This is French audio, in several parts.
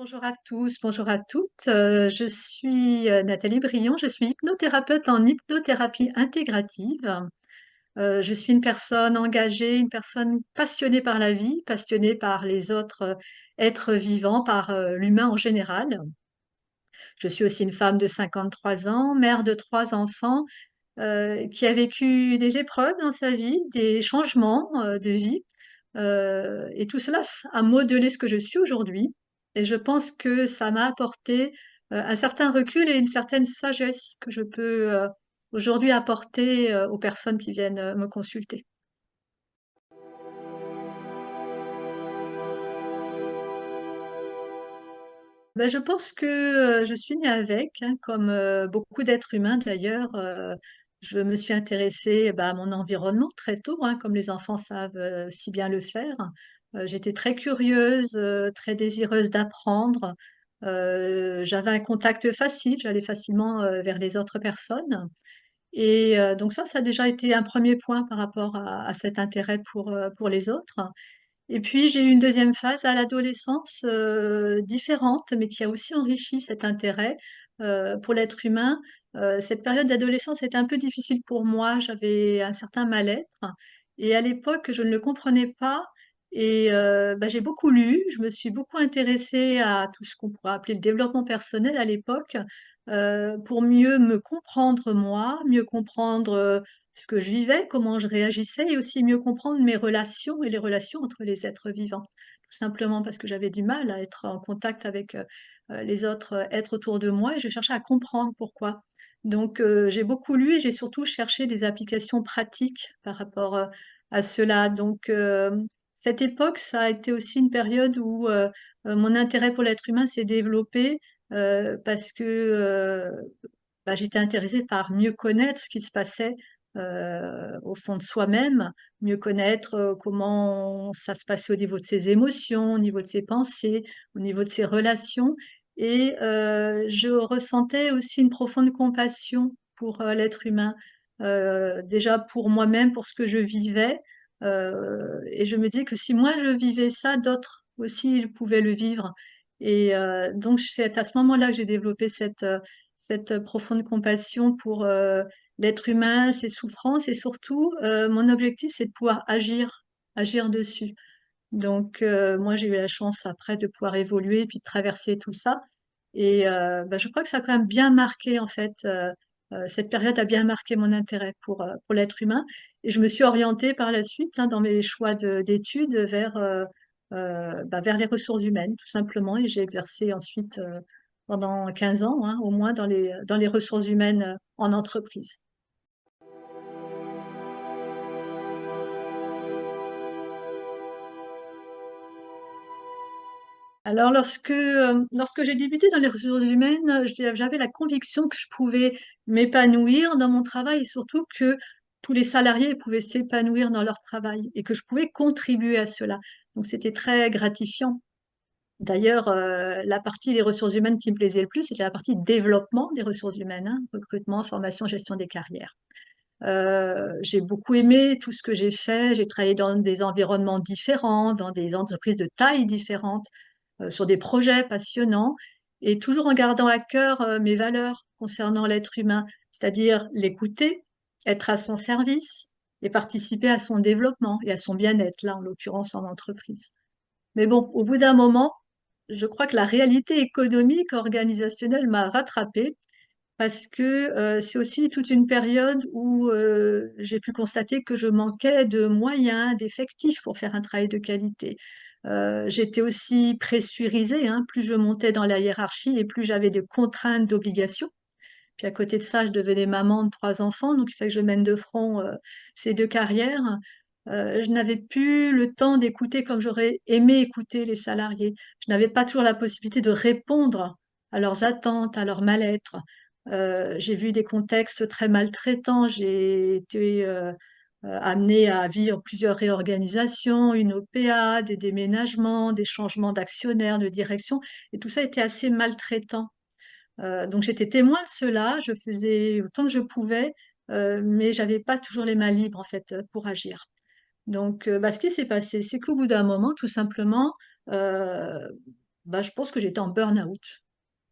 Bonjour à tous, bonjour à toutes. Je suis Nathalie Briand, je suis hypnothérapeute en hypnothérapie intégrative. Je suis une personne engagée, une personne passionnée par la vie, passionnée par les autres êtres vivants, par l'humain en général. Je suis aussi une femme de 53 ans, mère de 3 enfants, qui a vécu des épreuves dans sa vie, des changements de vie. Et tout cela a modelé ce que je suis aujourd'hui. Et je pense que ça m'a apporté un certain recul et une certaine sagesse que je peux aujourd'hui apporter aux personnes qui viennent me consulter. Ben, je pense que je suis née avec, hein, comme beaucoup d'êtres humains d'ailleurs. Je me suis intéressée à mon environnement très tôt, hein, comme les enfants savent si bien le faire. J'étais très curieuse, très désireuse d'apprendre. J'avais un contact facile, j'allais facilement vers les autres personnes. Et donc ça a déjà été un premier point par rapport à cet intérêt pour les autres. Et puis j'ai eu une deuxième phase à l'adolescence, différente, mais qui a aussi enrichi cet intérêt, pour l'être humain. Cette période d'adolescence était un peu difficile pour moi, j'avais un certain mal-être et à l'époque, je ne le comprenais pas et j'ai beaucoup lu, je me suis beaucoup intéressée à tout ce qu'on pourrait appeler le développement personnel à l'époque, pour mieux me comprendre moi, mieux comprendre, ce que je vivais, comment je réagissais et aussi mieux comprendre mes relations et les relations entre les êtres vivants. Tout simplement parce que j'avais du mal à être en contact avec les autres êtres autour de moi et je cherchais à comprendre pourquoi. Donc j'ai beaucoup lu et j'ai surtout cherché des applications pratiques par rapport à cela. Donc cette époque, ça a été aussi une période où mon intérêt pour l'être humain s'est développé parce que j'étais intéressée par mieux connaître ce qui se passait au fond de soi-même, mieux connaître comment ça se passait au niveau de ses émotions, au niveau de ses pensées, au niveau de ses relations. Et je ressentais aussi une profonde compassion pour l'être humain, déjà pour moi-même, pour ce que je vivais. Et je me dis que si moi je vivais ça, d'autres aussi ils pouvaient le vivre. Et donc c'est à ce moment-là que j'ai développé cette profonde compassion pour l'être humain, ses souffrances et surtout, mon objectif, c'est de pouvoir agir dessus. Donc, moi, j'ai eu la chance après de pouvoir évoluer puis de traverser tout ça. Et je crois que ça a quand même bien marqué, en fait, cette période a bien marqué mon intérêt pour l'être humain. Et je me suis orientée par la suite, hein, dans mes choix d'études vers les ressources humaines, tout simplement. Et j'ai exercé ensuite pendant 15 ans, hein, au moins, dans les ressources humaines en entreprise. Alors, lorsque j'ai débuté dans les ressources humaines, j'avais la conviction que je pouvais m'épanouir dans mon travail et surtout que tous les salariés pouvaient s'épanouir dans leur travail et que je pouvais contribuer à cela. Donc, c'était très gratifiant. D'ailleurs, la partie des ressources humaines qui me plaisait le plus, c'était la partie développement des ressources humaines, hein, recrutement, formation, gestion des carrières. J'ai beaucoup aimé tout ce que j'ai fait. J'ai travaillé dans des environnements différents, dans des entreprises de tailles différentes, sur des projets passionnants et toujours en gardant à cœur mes valeurs concernant l'être humain, c'est-à-dire l'écouter, être à son service et participer à son développement et à son bien-être, là en l'occurrence en entreprise. Mais bon, au bout d'un moment, je crois que la réalité économique, organisationnelle m'a rattrapée parce que c'est aussi toute une période où j'ai pu constater que je manquais de moyens, d'effectifs pour faire un travail de qualité. J'étais aussi pressurisée, hein, plus je montais dans la hiérarchie et plus j'avais de contraintes, d'obligations. Puis à côté de ça, je devenais maman de 3 enfants, donc il fallait que je mène de front ces deux carrières. Je n'avais plus le temps d'écouter comme j'aurais aimé écouter les salariés. Je n'avais pas toujours la possibilité de répondre à leurs attentes, à leur mal-être. J'ai vu des contextes très maltraitants. J'ai été amenée à vivre plusieurs réorganisations, une OPA, des déménagements, des changements d'actionnaires, de direction, et tout ça était assez maltraitant. Donc j'étais témoin de cela, je faisais autant que je pouvais, mais j'avais pas toujours les mains libres en fait pour agir. Donc ce qui s'est passé, c'est qu'au bout d'un moment, tout simplement, bah, je pense que j'étais en burn-out.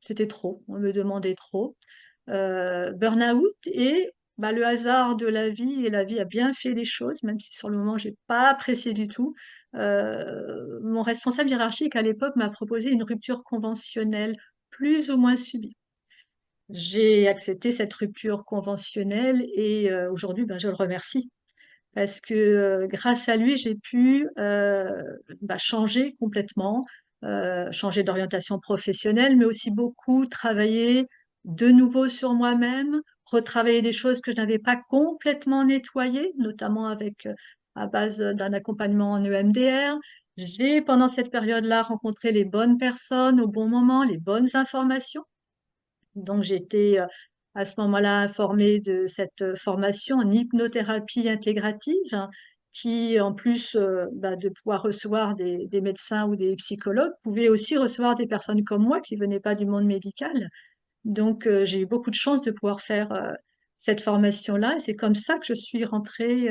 C'était trop, on me demandait trop. Burn-out et bah, le hasard de la vie, et la vie a bien fait les choses, même si sur le moment j'ai pas apprécié du tout. Mon responsable hiérarchique à l'époque m'a proposé une rupture conventionnelle plus ou moins subie. J'ai accepté cette rupture conventionnelle et aujourd'hui, ben, je le remercie parce que grâce à lui, j'ai pu bah, changer complètement, changer d'orientation professionnelle, mais aussi beaucoup travailler de nouveau sur moi-même, retravailler des choses que je n'avais pas complètement nettoyées, notamment avec à base d'un accompagnement en EMDR. J'ai, pendant cette période-là, rencontré les bonnes personnes au bon moment, les bonnes informations. Donc, j'étais à ce moment-là informée de cette formation en hypnothérapie intégrative, hein, qui, en plus bah, de pouvoir recevoir des médecins ou des psychologues, pouvait aussi recevoir des personnes comme moi qui venaient pas du monde médical. Donc, j'ai eu beaucoup de chance de pouvoir faire cette formation-là. Et c'est comme ça que je suis rentrée,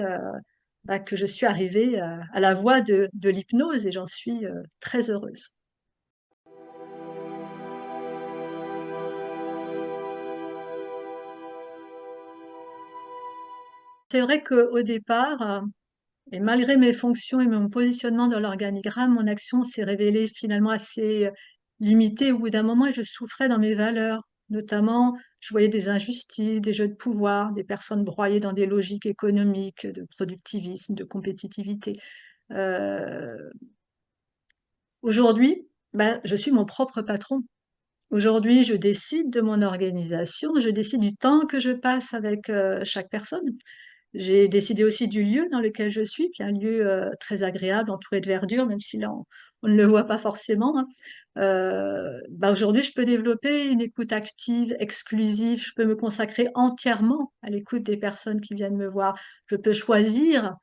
bah, que je suis arrivée à la voie de l'hypnose et j'en suis très heureuse. C'est vrai qu'au départ, et malgré mes fonctions et mon positionnement dans l'organigramme, mon action s'est révélée finalement assez limitée au bout d'un moment et je souffrais dans mes valeurs. Notamment, je voyais des injustices, des jeux de pouvoir, des personnes broyées dans des logiques économiques, de productivisme, de compétitivité. Euh, Aujourd'hui, ben, je suis mon propre patron. Aujourd'hui, je décide de mon organisation, je décide du temps que je passe avec chaque personne. J'ai décidé aussi du lieu dans lequel je suis, qui est un lieu très agréable, entouré de verdure, même si là, on ne le voit pas forcément, hein. Bah aujourd'hui, je peux développer une écoute active, exclusive. Je peux me consacrer entièrement à l'écoute des personnes qui viennent me voir. Je peux choisir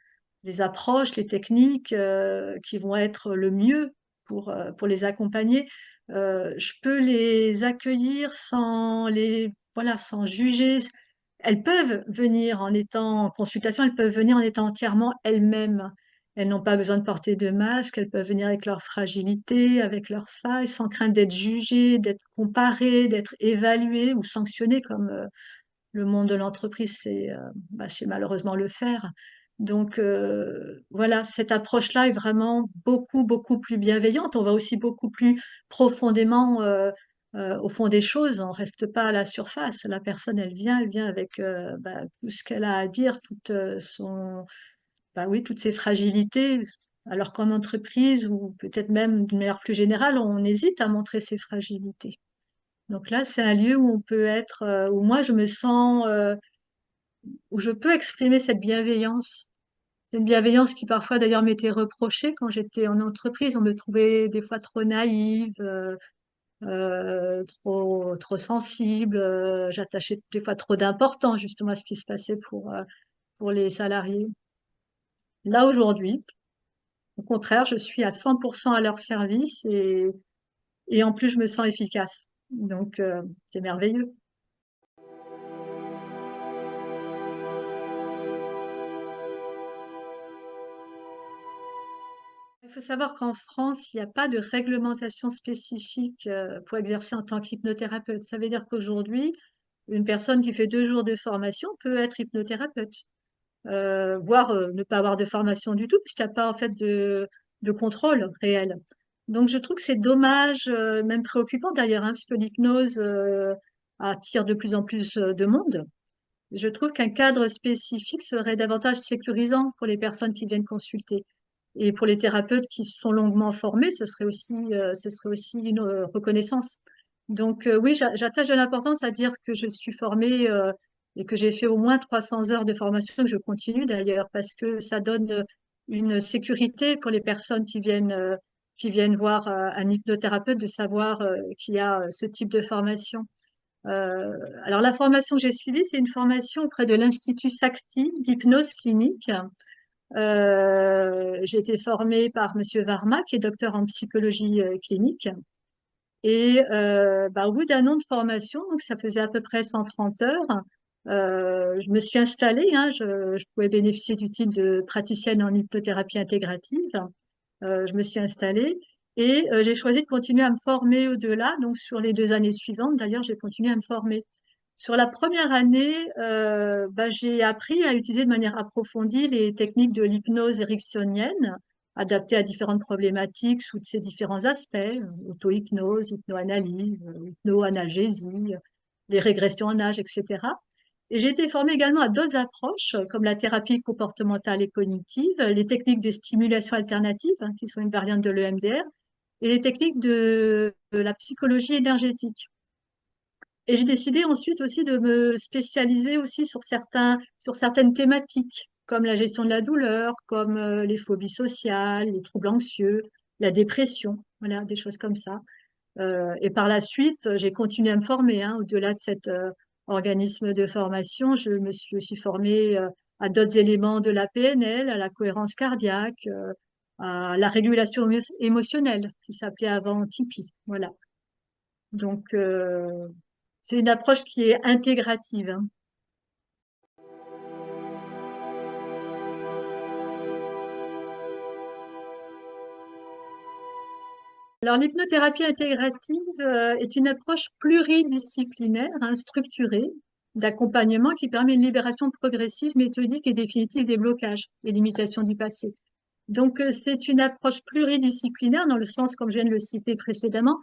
les approches, les techniques qui vont être le mieux pour les accompagner. Je peux les accueillir sans les, voilà, sans juger. Elles peuvent venir en étant en consultation, elles peuvent venir en étant entièrement elles-mêmes. Elles n'ont pas besoin de porter de masque, elles peuvent venir avec leur fragilité, avec leurs failles, sans crainte d'être jugées, d'être comparées, d'être évaluées ou sanctionnées comme le monde de l'entreprise sait malheureusement le faire. Donc voilà, cette approche-là est vraiment beaucoup, beaucoup plus bienveillante. On va aussi beaucoup plus profondément au fond des choses. On reste pas à la surface. La personne, elle vient avec bah, tout ce qu'elle a à dire, bah oui, toutes ses fragilités. Alors qu'en entreprise, ou peut-être même d'une manière plus générale, on hésite à montrer ses fragilités. Donc là, c'est un lieu où on peut être, où moi je me sens, où je peux exprimer cette bienveillance. C'est une bienveillance qui parfois d'ailleurs m'était reprochée quand j'étais en entreprise. On me trouvait des fois trop naïve, trop sensible. J'attachais des fois trop d'importance justement à ce qui se passait pour les salariés. Là aujourd'hui, au contraire, je suis à 100% à leur service et en plus je me sens efficace. Donc c'est merveilleux. Il faut savoir qu'en France, il n'y a pas de réglementation spécifique pour exercer en tant qu'hypnothérapeute. Ça veut dire qu'aujourd'hui, une personne qui fait 2 jours de formation peut être hypnothérapeute, voire ne pas avoir de formation du tout, puisqu'il n'y a pas en fait de contrôle réel. Donc je trouve que c'est dommage, même préoccupant d'ailleurs, hein, puisque l'hypnose attire de plus en plus de monde. Je trouve qu'un cadre spécifique serait davantage sécurisant pour les personnes qui viennent consulter. Et pour les thérapeutes qui sont longuement formés, ce serait aussi une reconnaissance. Donc oui, j'attache de l'importance à dire que je suis formée et que j'ai fait au moins 300 heures de formation, que je continue d'ailleurs, parce que ça donne une sécurité pour les personnes qui viennent voir un hypnothérapeute de savoir qu'il y a ce type de formation. Alors la formation que j'ai suivie, c'est une formation auprès de l'Institut Sakti d'hypnose clinique. J'ai été formée par Monsieur Varma, qui est docteur en psychologie clinique. Et bah, au bout d'un an de formation, donc ça faisait à peu près 130 heures, je me suis installée, hein, je pouvais bénéficier du titre de praticienne en hypnothérapie intégrative. Je me suis installée Et j'ai choisi de continuer à me former au-delà. Donc, sur les 2 années suivantes, d'ailleurs, j'ai continué à me former. Sur la première année, j'ai appris à utiliser de manière approfondie les techniques de l'hypnose ericksonienne, adaptées à différentes problématiques sous ses différents aspects, auto-hypnose, hypnoanalyse, hypnoanalgésie, les régressions en âge, etc. Et j'ai été formée également à d'autres approches, comme la thérapie comportementale et cognitive, les techniques de stimulation alternative, qui sont une variante de l'EMDR, et les techniques de la psychologie énergétique. Et j'ai décidé ensuite aussi de me spécialiser aussi sur certaines thématiques, comme la gestion de la douleur, comme les phobies sociales, les troubles anxieux, la dépression, voilà, des choses comme ça. Et par la suite, j'ai continué à me former, hein, au-delà de cet organisme de formation. Je me suis aussi formée à d'autres éléments de la PNL, à la cohérence cardiaque, à la régulation émotionnelle, qui s'appelait avant Tipeee. Voilà. Donc, c'est une approche qui est intégrative, hein. Alors, l'hypnothérapie intégrative est une approche pluridisciplinaire, hein, structurée, d'accompagnement qui permet une libération progressive, méthodique et définitive des blocages et limitations du passé. Donc, c'est une approche pluridisciplinaire dans le sens, comme je viens de le citer précédemment,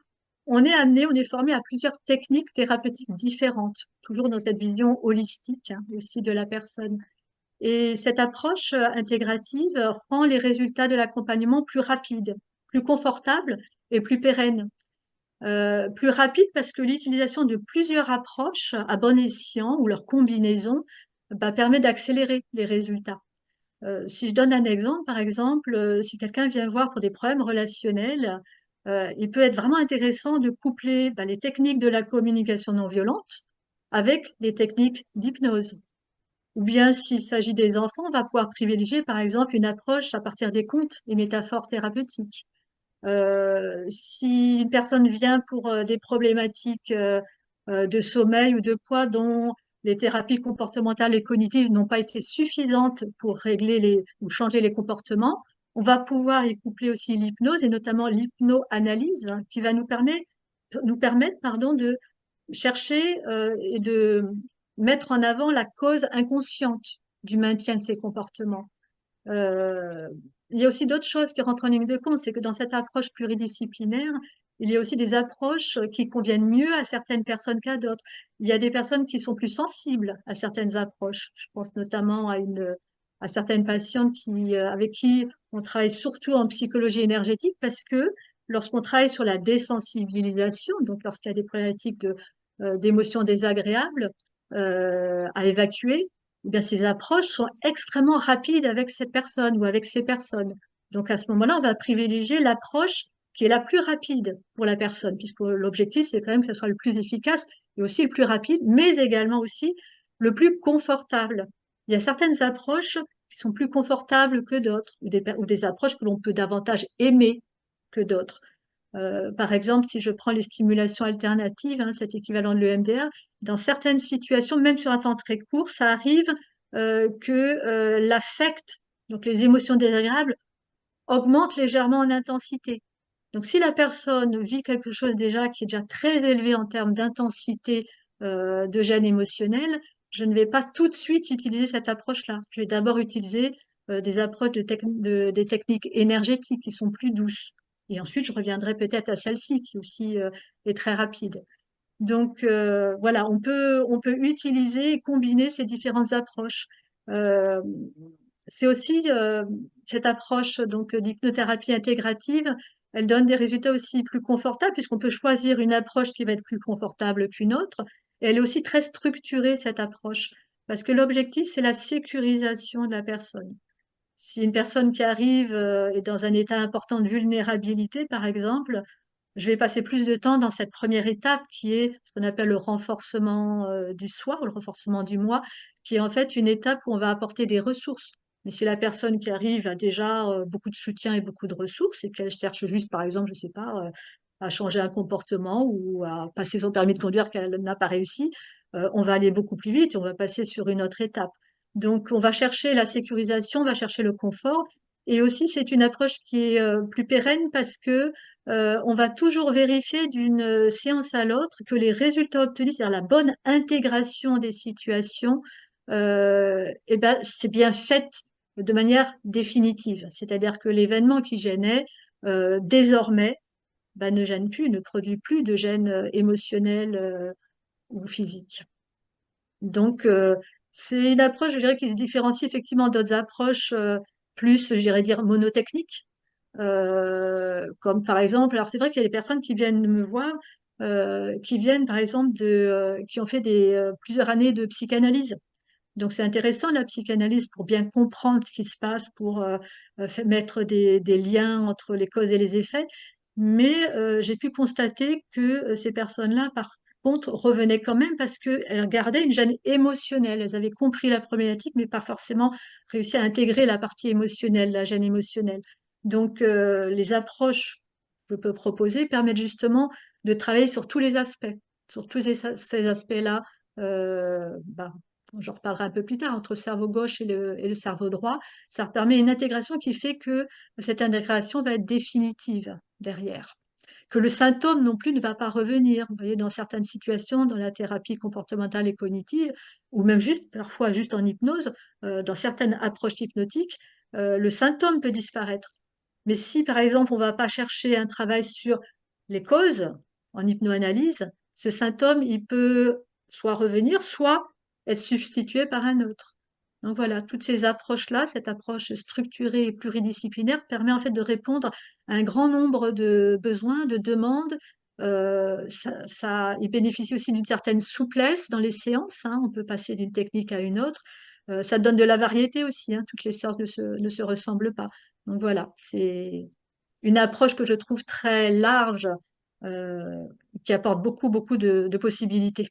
on est formé à plusieurs techniques thérapeutiques différentes, toujours dans cette vision holistique, hein, aussi de la personne. Et cette approche intégrative rend les résultats de l'accompagnement plus rapides, plus confortables et plus pérennes. Plus rapide parce que l'utilisation de plusieurs approches à bon escient ou leur combinaison permet d'accélérer les résultats. Si je donne un exemple, par exemple, si quelqu'un vient voir pour des problèmes relationnels, il peut être vraiment intéressant de coupler les techniques de la communication non violente avec les techniques d'hypnose. Ou bien, s'il s'agit des enfants, on va pouvoir privilégier, par exemple, une approche à partir des contes et métaphores thérapeutiques. Si une personne vient pour des problématiques de sommeil ou de poids dont les thérapies comportementales et cognitives n'ont pas été suffisantes pour régler ou changer les comportements, on va pouvoir y coupler aussi l'hypnose et notamment l'hypnoanalyse, hein, qui va nous permettre, pardon, de chercher et de mettre en avant la cause inconsciente du maintien de ces comportements. Euh, il y a aussi d'autres choses qui rentrent en ligne de compte, c'est que dans cette approche pluridisciplinaire, il y a aussi des approches qui conviennent mieux à certaines personnes qu'à d'autres. Il y a des personnes qui sont plus sensibles à certaines approches. Je pense notamment à certaines patientes avec qui on travaille surtout en psychologie énergétique parce que lorsqu'on travaille sur la désensibilisation, donc lorsqu'il y a des problématiques d'émotions désagréables à évacuer, eh bien, ces approches sont extrêmement rapides avec cette personne ou avec ces personnes. Donc, à ce moment-là, on va privilégier l'approche qui est la plus rapide pour la personne, puisque l'objectif, c'est quand même que ce soit le plus efficace et aussi le plus rapide, mais également aussi le plus confortable. Il y a certaines approches qui sont plus confortables que d'autres, ou des approches que l'on peut davantage aimer que d'autres. Par exemple, si je prends les stimulations alternatives, hein, cet équivalent de l'EMDR, dans certaines situations, même sur un temps très court, ça arrive que l'affect, donc les émotions désagréables, augmentent légèrement en intensité. Donc, si la personne vit quelque chose déjà qui est déjà très élevé en termes d'intensité de gêne émotionnelle, je ne vais pas tout de suite utiliser cette approche-là. Je vais d'abord utiliser des approches des techniques énergétiques qui sont plus douces. Et ensuite, je reviendrai peut-être à celle-ci qui aussi est très rapide. Donc voilà, on peut utiliser et combiner ces différentes approches. Euh, c'est aussi cette approche donc d'hypnothérapie intégrative, elle donne des résultats aussi plus confortables puisqu'on peut choisir une approche qui va être plus confortable qu'une autre. Et elle est aussi très structurée cette approche parce que l'objectif c'est la sécurisation de la personne. Si une personne qui arrive est dans un état important de vulnérabilité, par exemple, je vais passer plus de temps dans cette première étape qui est ce qu'on appelle le renforcement du soi ou le renforcement du moi, qui est en fait une étape où on va apporter des ressources. Mais si la personne qui arrive a déjà beaucoup de soutien et beaucoup de ressources et qu'elle cherche juste, par exemple, je sais pas, à changer un comportement ou à passer son permis de conduire qu'elle n'a pas réussi, on va aller beaucoup plus vite et on va passer sur une autre étape. Donc, on va chercher la sécurisation, on va chercher le confort Et aussi, c'est une approche qui est plus pérenne parce que on va toujours vérifier d'une séance à l'autre que les résultats obtenus, c'est-à-dire la bonne intégration des situations, eh ben, c'est bien fait de manière définitive. C'est-à-dire que l'événement qui gênait, désormais, bah, ne gêne plus, ne produit plus de gêne émotionnel ou physique. Donc, c'est une approche, je dirais, qui se différencie effectivement d'autres approches plus, je dirais dire, monotechniques. Comme par exemple, alors c'est vrai qu'il y a des personnes qui viennent me voir, qui viennent par exemple qui ont fait plusieurs années de psychanalyse. Donc c'est intéressant la psychanalyse pour bien comprendre ce qui se passe, pour mettre des liens entre les causes et les effets. Mais j'ai pu constater que ces personnes-là, par contre, revenaient quand même parce qu'elles gardaient une gêne émotionnelle. Elles avaient compris la problématique, mais pas forcément réussi à intégrer la partie émotionnelle, la gêne émotionnelle. Donc les approches que je peux proposer permettent justement de travailler sur tous les aspects, sur tous ces aspects-là. Bah, j'en reparlerai un peu plus tard, entre le cerveau gauche et le cerveau droit, ça permet une intégration qui fait que cette intégration va être définitive derrière. Que le symptôme non plus ne va pas revenir. Vous voyez, dans certaines situations, dans la thérapie comportementale et cognitive, ou même juste, parfois juste en hypnose, dans certaines approches hypnotiques, le symptôme peut disparaître. Mais si, par exemple, on ne va pas chercher un travail sur les causes en hypnoanalyse, ce symptôme, il peut soit revenir, soit être substitué par un autre. Donc voilà, toutes ces approches-là, cette approche structurée et pluridisciplinaire permet en fait de répondre à un grand nombre de besoins, de demandes. Il bénéficie aussi d'une certaine souplesse dans les séances, hein. On peut passer d'une technique à une autre. Ça donne de la variété aussi, hein. Toutes les séances ne se ressemblent pas. Donc voilà, c'est une approche que je trouve très large, euh, qui apporte beaucoup, beaucoup de possibilités.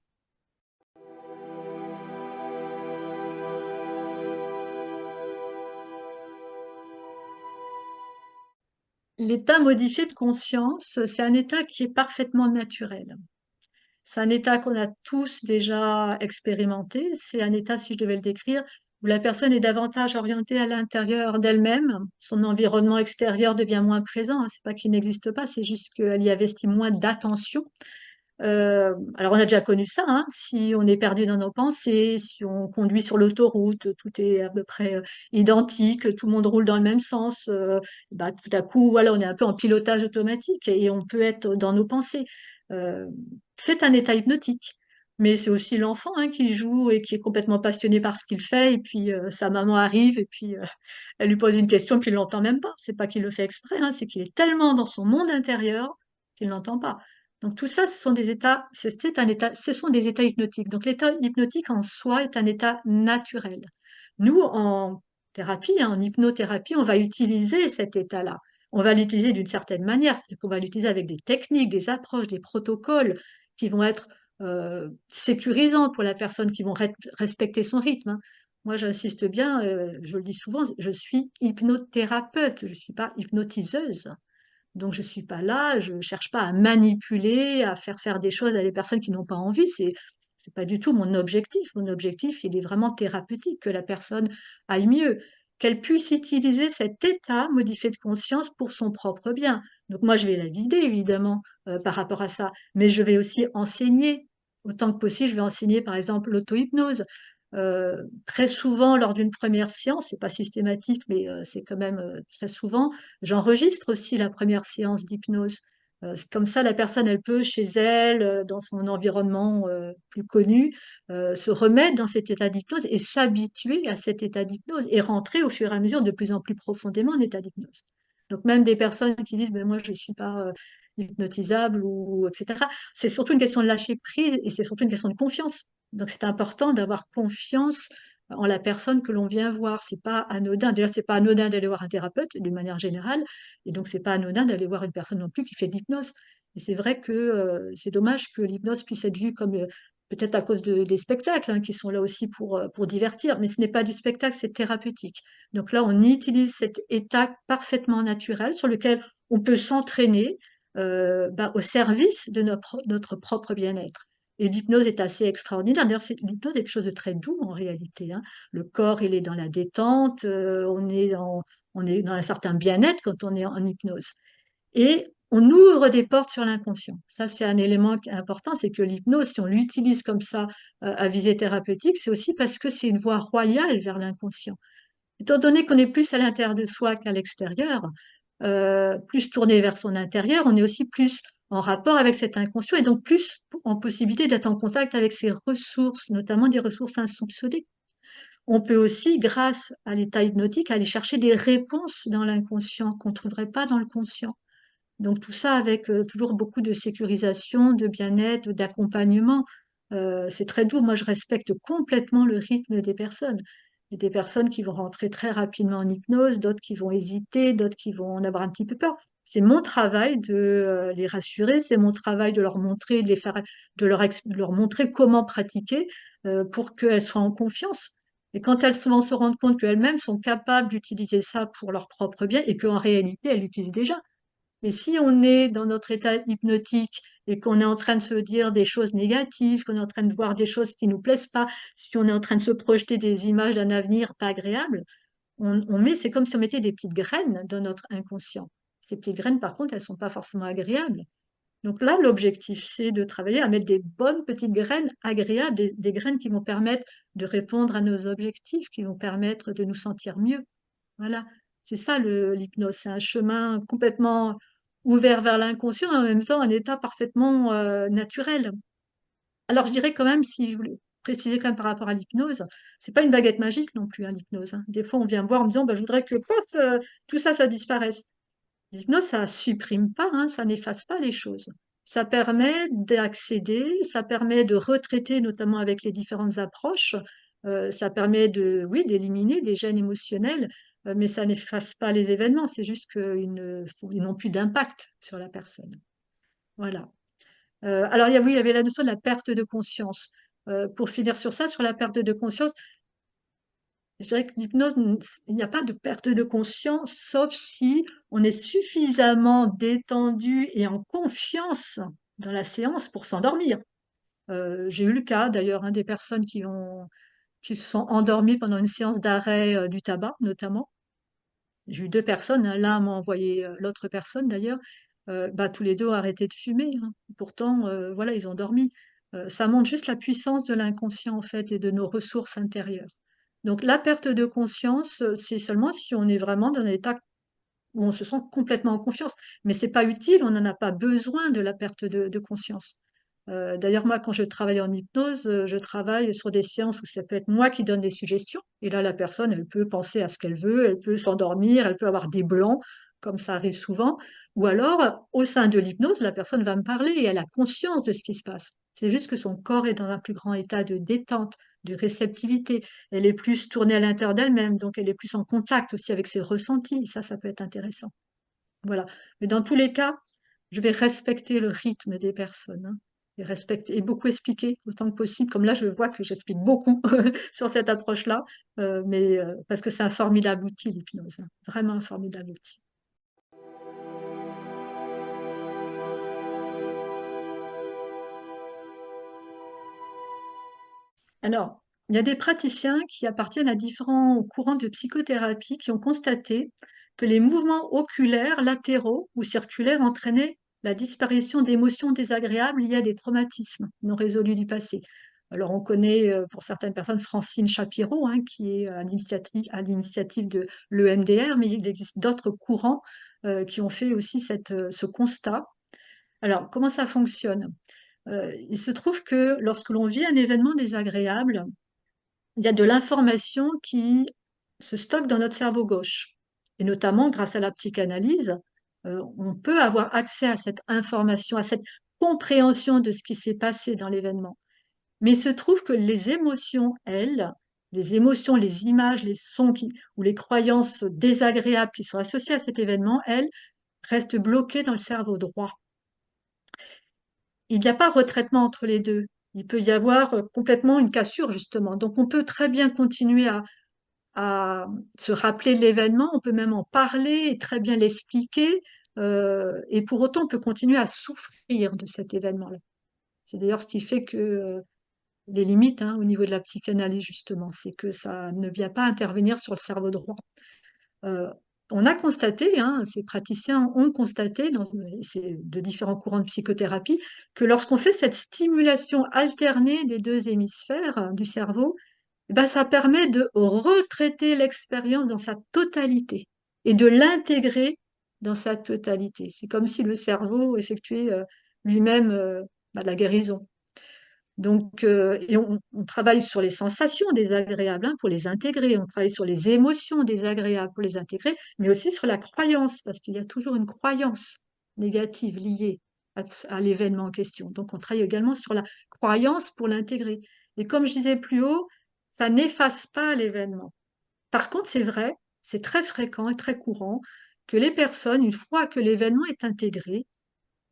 L'état modifié de conscience, c'est un état qui est parfaitement naturel. C'est un état qu'on a tous déjà expérimenté. C'est un état, si je devais le décrire, où la personne est davantage orientée à l'intérieur d'elle-même. Son environnement extérieur devient moins présent, hein. C'est pas qu'il n'existe pas, c'est juste qu'elle y investit moins d'attention. Alors on a déjà connu ça, hein. Si on est perdu dans nos pensées, si on conduit sur l'autoroute, tout est à peu près identique, tout le monde roule dans le même sens, bah, tout à coup, voilà, on est un peu en pilotage automatique et on peut être dans nos pensées. Euh, c'est un état hypnotique. Mais c'est aussi l'enfant, hein, qui joue et qui est complètement passionné par ce qu'il fait, et puis sa maman arrive, et puis elle lui pose une question, puis il l'entend même pas. C'est pas qu'il le fait exprès, hein, c'est qu'il est tellement dans son monde intérieur qu'il n'entend pas. Donc tout ça, ce sont des états, c'est un état, ce sont des états hypnotiques. Donc l'état hypnotique en soi est un état naturel. Nous, en thérapie, hein, en hypnothérapie, on va utiliser cet état-là. On va l'utiliser d'une certaine manière, c'est-à-dire qu'on va l'utiliser avec des techniques, des approches, des protocoles qui vont être sécurisants pour la personne, qui vont respecter son rythme, hein. Moi, j'insiste bien, je le dis souvent, je suis hypnothérapeute, je ne suis pas hypnotiseuse. Donc, je ne suis pas là, je ne cherche pas à manipuler, à faire faire des choses à des personnes qui n'ont pas envie. C'est pas du tout mon objectif. Mon objectif, il est vraiment thérapeutique, que la personne aille mieux, qu'elle puisse utiliser cet état modifié de conscience pour son propre bien. Donc, moi, je vais la guider, évidemment, par rapport à ça. Mais je vais aussi enseigner. Autant que possible, je vais enseigner, par exemple, l'auto-hypnose. Très souvent, lors d'une première séance, c'est pas systématique, mais c'est quand même très souvent, j'enregistre aussi la première séance d'hypnose. Comme ça, la personne, elle peut, chez elle, dans son environnement plus connu, se remettre dans cet état d'hypnose et s'habituer à cet état d'hypnose et rentrer au fur et à mesure de plus en plus profondément en état d'hypnose. Donc même des personnes qui disent, ben moi, je ne suis pas hypnotisable, ou etc. C'est surtout une question de lâcher prise et c'est surtout une question de confiance. Donc c'est important d'avoir confiance en la personne que l'on vient voir. C'est pas anodin. D'ailleurs, c'est pas anodin d'aller voir un thérapeute d'une manière générale, et donc c'est pas anodin d'aller voir une personne non plus qui fait de l'hypnose. Et c'est vrai que c'est dommage que l'hypnose puisse être vue comme peut-être à cause des spectacles, hein, qui sont là aussi pour divertir, mais ce n'est pas du spectacle, c'est thérapeutique. Donc là, on utilise cet état parfaitement naturel sur lequel on peut s'entraîner bah, au service de notre propre bien-être. Et l'hypnose est assez extraordinaire. D'ailleurs, l'hypnose est quelque chose de très doux en réalité, hein. Le corps, il est dans la détente, on est on est dans un certain bien-être quand on est en hypnose. Et on ouvre des portes sur l'inconscient. Ça, c'est un élément important, c'est que l'hypnose, si on l'utilise comme ça à visée thérapeutique, c'est aussi parce que c'est une voie royale vers l'inconscient. Étant donné qu'on est plus à l'intérieur de soi qu'à l'extérieur, plus tourné vers son intérieur, on est aussi plus en rapport avec cet inconscient et donc plus en possibilité d'être en contact avec ses ressources, notamment des ressources insoupçonnées. On peut aussi, grâce à l'état hypnotique, aller chercher des réponses dans l'inconscient qu'on ne trouverait pas dans le conscient. Donc tout ça avec toujours beaucoup de sécurisation, de bien-être, d'accompagnement. C'est très doux. Moi, je respecte complètement le rythme des personnes. Il y a des personnes qui vont rentrer très rapidement en hypnose, d'autres qui vont hésiter, d'autres qui vont en avoir un petit peu peur. C'est mon travail de les rassurer, c'est mon travail de leur montrer, de les faire, de leur montrer comment pratiquer pour qu'elles soient en confiance. Et quand elles vont se rendre compte qu'elles-mêmes sont capables d'utiliser ça pour leur propre bien et qu'en réalité, elles l'utilisent déjà. Mais si on est dans notre état hypnotique et qu'on est en train de se dire des choses négatives, qu'on est en train de voir des choses qui nous plaisent pas, si on est en train de se projeter des images d'un avenir pas agréable, c'est comme si on mettait des petites graines dans notre inconscient. Ces petites graines, par contre, elles sont pas forcément agréables. Donc là, l'objectif, c'est de travailler à mettre des bonnes petites graines agréables, des graines qui vont permettre de répondre à nos objectifs, qui vont permettre de nous sentir mieux. Voilà, c'est ça l'hypnose, c'est un chemin complètement ouvert vers l'inconscient et en même temps un état parfaitement naturel. Alors je dirais quand même, si je voulais préciser quand même par rapport à l'hypnose, c'est pas une baguette magique non plus, hein, l'hypnose, hein. Des fois on vient me voir en me disant, bah, je voudrais que pop, tout ça, ça disparaisse. L'hypnose, ça supprime pas, hein, ça n'efface pas les choses. Ça permet d'accéder, ça permet de retraiter, notamment avec les différentes approches. Ça permet de, oui, d'éliminer des gènes émotionnels, mais ça n'efface pas les événements. C'est juste ils n'ont plus d'impact sur la personne. Voilà. Alors, oui, il y avait la notion de la perte de conscience. Pour finir sur ça, sur la perte de conscience, je dirais que l'hypnose, il n'y a pas de perte de conscience, sauf si on est suffisamment détendu et en confiance dans la séance pour s'endormir. J'ai eu le cas d'ailleurs, hein, des personnes qui se sont endormies pendant une séance d'arrêt du tabac, notamment. J'ai eu deux personnes, hein, l'un m'a envoyé l'autre personne d'ailleurs, bah, tous les deux ont arrêté de fumer, hein. Pourtant, voilà, ils ont dormi. Ça montre juste la puissance de l'inconscient en fait et de nos ressources intérieures. Donc la perte de conscience, c'est seulement si on est vraiment dans un état où on se sent complètement en confiance. Mais c'est pas utile, on n'en a pas besoin de la perte de conscience. D'ailleurs, moi, quand je travaille en hypnose, je travaille sur des séances où ça peut être moi qui donne des suggestions. Et là, la personne, elle peut penser à ce qu'elle veut, elle peut s'endormir, elle peut avoir des blancs, comme ça arrive souvent. Ou alors, au sein de l'hypnose, la personne va me parler et elle a conscience de ce qui se passe. C'est juste que son corps est dans un plus grand état de détente, de réceptivité. Elle est plus tournée à l'intérieur d'elle-même, donc elle est plus en contact aussi avec ses ressentis. Ça peut être intéressant. Voilà. Mais dans tous les cas, je vais respecter le rythme des personnes, hein, et respecter et beaucoup expliquer autant que possible. Comme là, je vois que j'explique beaucoup sur cette approche-là, mais parce que c'est un formidable outil, l'hypnose, hein, vraiment un formidable outil. Alors, il y a des praticiens qui appartiennent à différents courants de psychothérapie qui ont constaté que les mouvements oculaires latéraux ou circulaires entraînaient la disparition d'émotions désagréables liées à des traumatismes non résolus du passé. Alors, on connaît pour certaines personnes Francine Shapiro, hein, qui est à l'initiative de l'EMDR, mais il existe d'autres courants qui ont fait aussi ce constat. Alors, comment ça fonctionne? Il se trouve que lorsque l'on vit un événement désagréable, il y a de l'information qui se stocke dans notre cerveau gauche. Et notamment, grâce à la psychanalyse, on peut avoir accès à cette information, à cette compréhension de ce qui s'est passé dans l'événement. Mais il se trouve que les émotions, elles, les émotions, les images, les sons ou les croyances désagréables qui sont associées à cet événement, elles, restent bloquées dans le cerveau droit. Il n'y a pas retraitement entre les deux. Il peut y avoir complètement une cassure, justement. Donc, on peut très bien continuer à se rappeler de l'événement, on peut même en parler et très bien l'expliquer, et pour autant, on peut continuer à souffrir de cet événement-là. C'est d'ailleurs ce qui fait que les limites, hein, au niveau de la psychanalyse, justement, c'est que ça ne vient pas intervenir sur le cerveau droit. Euh, On a constaté, hein, ces praticiens ont constaté, de différents courants de psychothérapie, que lorsqu'on fait cette stimulation alternée des deux hémisphères du cerveau, eh ben, ça permet de retraiter l'expérience dans sa totalité et de l'intégrer dans sa totalité. C'est comme si le cerveau effectuait lui-même la guérison. Donc, et on travaille sur les sensations désagréables hein, pour les intégrer, on travaille sur les émotions désagréables pour les intégrer, mais aussi sur la croyance, parce qu'il y a toujours une croyance négative liée à l'événement en question. Donc, on travaille également sur la croyance pour l'intégrer. Et comme je disais plus haut, ça n'efface pas l'événement. Par contre, c'est vrai, c'est très fréquent et très courant que les personnes, une fois que l'événement est intégré,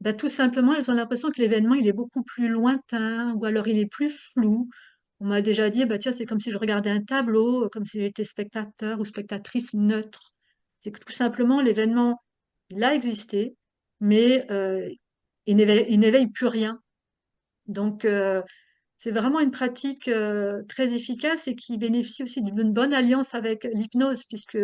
bah, tout simplement, elles ont l'impression que l'événement, il est beaucoup plus lointain ou alors il est plus flou. On m'a déjà dit, bah, tiens, c'est comme si je regardais un tableau, comme si j'étais spectateur ou spectatrice neutre. C'est que tout simplement, l'événement, il a existé, mais il n'éveille plus rien. Donc, c'est vraiment une pratique très efficace et qui bénéficie aussi d'une bonne alliance avec l'hypnose, puisque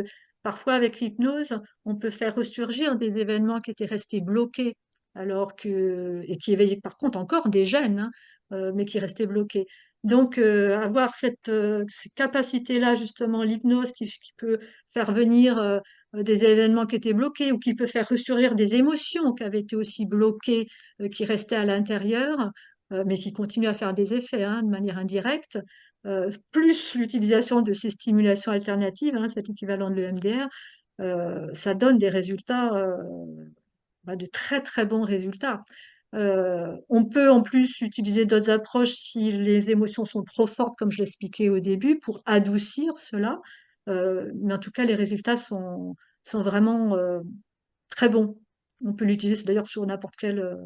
parfois avec l'hypnose, on peut faire ressurgir des événements qui étaient restés bloqués, et qui éveillaient par contre encore des gènes, hein, mais qui restaient bloqués. Donc, avoir cette capacité-là, justement, l'hypnose qui peut faire venir des événements qui étaient bloqués ou qui peut faire ressurgir des émotions qui avaient été aussi bloquées, qui restaient à l'intérieur, mais qui continuent à faire des effets hein, de manière indirecte, plus l'utilisation de ces stimulations alternatives, hein, cet équivalent de l'EMDR, ça donne des résultats, de très très bons résultats. On peut en plus utiliser d'autres approches si les émotions sont trop fortes, comme je l'expliquais au début, pour adoucir cela. Mais en tout cas, les résultats sont vraiment très bons. On peut l'utiliser d'ailleurs sur n'importe quelle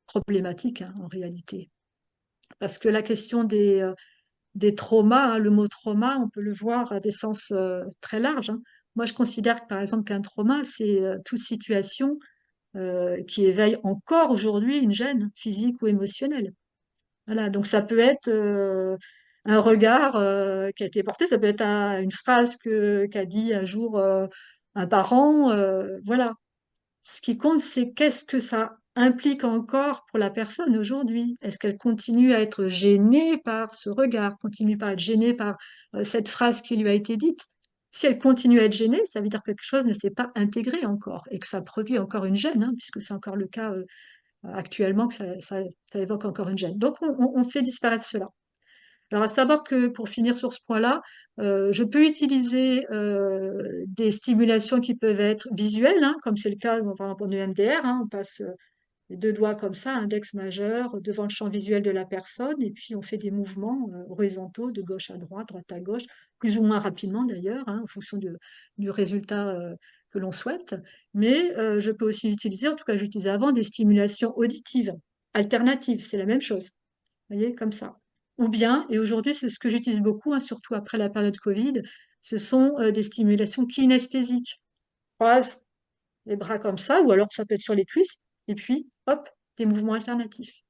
problématique hein, en réalité. Parce que la question des traumas, hein, le mot trauma, on peut le voir à des sens très larges. Hein. Moi, je considère que, par exemple qu'un trauma, c'est toute situation qui éveille encore aujourd'hui une gêne physique ou émotionnelle. Voilà, donc ça peut être un regard qui a été porté, ça peut être une phrase qu'a dit un jour un parent. Voilà, ce qui compte, c'est qu'est-ce que ça implique encore pour la personne aujourd'hui. Est-ce qu'elle continue à être gênée par ce regard, continue à être gênée par cette phrase qui lui a été dite? Si elle continue à être gênée, ça veut dire que quelque chose ne s'est pas intégré encore et que ça produit encore une gêne, hein, puisque c'est encore le cas actuellement que ça évoque encore une gêne. Donc on fait disparaître cela. Alors, à savoir que pour finir sur ce point-là, je peux utiliser des stimulations qui peuvent être visuelles, hein, comme c'est le cas par exemple en EMDR, hein, on passe les deux doigts comme ça, index majeur, devant le champ visuel de la personne, et puis on fait des mouvements horizontaux de gauche à droite à gauche, plus ou moins rapidement d'ailleurs, hein, en fonction du résultat que l'on souhaite. Mais je peux aussi utiliser, en tout cas j'utilisais avant, des stimulations auditives, alternatives, c'est la même chose. Vous voyez, comme ça. Ou bien, et aujourd'hui, c'est ce que j'utilise beaucoup, hein, surtout après la période Covid, ce sont des stimulations kinesthésiques. On croise les bras comme ça, ou alors ça peut être sur les cuisses, et puis, hop, des mouvements alternatifs.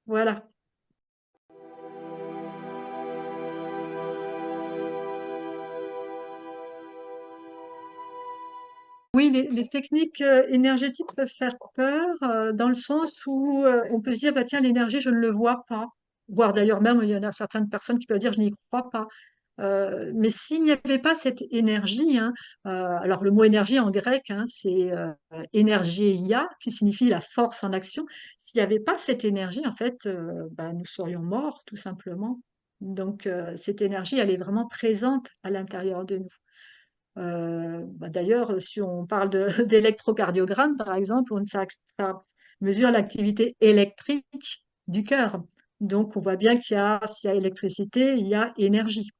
Voilà. Oui, les techniques énergétiques peuvent faire peur dans le sens où on peut se dire, bah, tiens, l'énergie, je ne le vois pas. Voire d'ailleurs même, il y en a certaines personnes qui peuvent dire, je n'y crois pas. Mais s'il n'y avait pas cette énergie, hein, alors le mot énergie en grec, hein, c'est énergéia, qui signifie la force en action. S'il n'y avait pas cette énergie, en fait, bah, nous serions morts, tout simplement. Donc, cette énergie, elle est vraiment présente à l'intérieur de nous. D'ailleurs, si on parle d'électrocardiogramme, par exemple, ça mesure l'activité électrique du cœur. Donc, on voit bien s'il y a électricité, il y a énergie.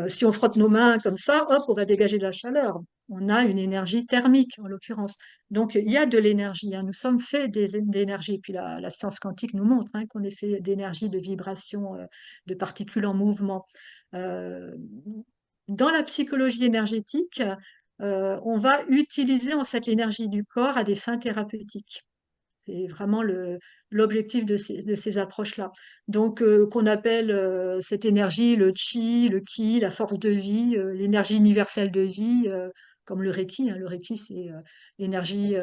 Si on frotte nos mains comme ça, hop, on va dégager de la chaleur. On a une énergie thermique, en l'occurrence. Donc, il y a de l'énergie. Hein. Nous sommes faits d'énergie. Puis la science quantique nous montre hein, qu'on est fait d'énergie, de vibration, de particules en mouvement. Euh, Dans la psychologie énergétique, on va utiliser en fait l'énergie du corps à des fins thérapeutiques. C'est vraiment l'objectif de ces approches-là. Donc, qu'on appelle cette énergie le chi, le ki, la force de vie, l'énergie universelle de vie, comme le Reiki, hein. Le Reiki, c'est l'énergie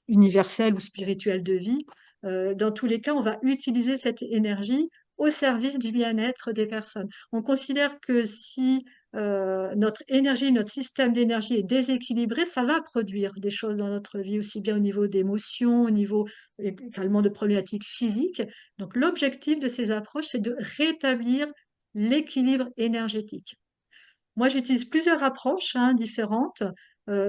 universelle ou spirituelle de vie. Dans tous les cas, on va utiliser cette énergie au service du bien-être des personnes. On considère que si notre énergie, notre système d'énergie est déséquilibré, ça va produire des choses dans notre vie, aussi bien au niveau d'émotions, au niveau également de problématiques physiques. Donc l'objectif de ces approches, c'est de rétablir l'équilibre énergétique. Moi, j'utilise plusieurs approches différentes.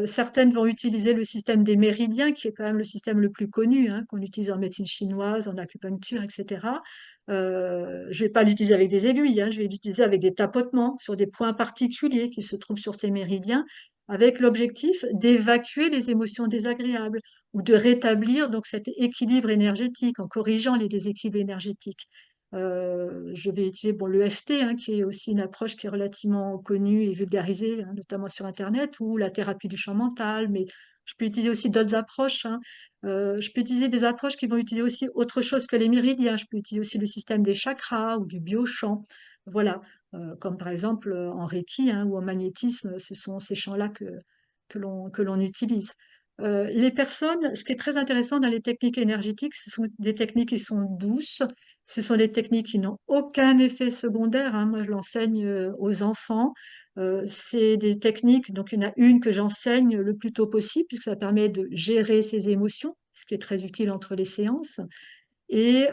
Certaines vont utiliser le système des méridiens, qui est quand même le système le plus connu, hein, qu'on utilise en médecine chinoise, en acupuncture, etc. Je ne vais pas l'utiliser avec des aiguilles, hein, je vais l'utiliser avec des tapotements sur des points particuliers qui se trouvent sur ces méridiens, avec l'objectif d'évacuer les émotions désagréables ou de rétablir donc cet équilibre énergétique en corrigeant les déséquilibres énergétiques. Je vais utiliser bon, l'EFT, hein, qui est aussi une approche qui est relativement connue et vulgarisée, hein, notamment sur Internet, ou la thérapie du champ mental, mais je peux utiliser aussi d'autres approches, hein. Je peux utiliser des approches qui vont utiliser aussi autre chose que les méridiens. Je peux utiliser aussi le système des chakras ou du biochamp. Voilà. Comme par exemple en Reiki, hein, ou en magnétisme, ce sont ces champs-là que l'on utilise. Les personnes, ce qui est très intéressant dans les techniques énergétiques, ce sont des techniques qui sont douces, ce sont des techniques qui n'ont aucun effet secondaire, hein. Moi, je l'enseigne aux enfants. C'est des techniques, donc il y en a une que j'enseigne le plus tôt possible, puisque ça permet de gérer ses émotions, ce qui est très utile entre les séances. Et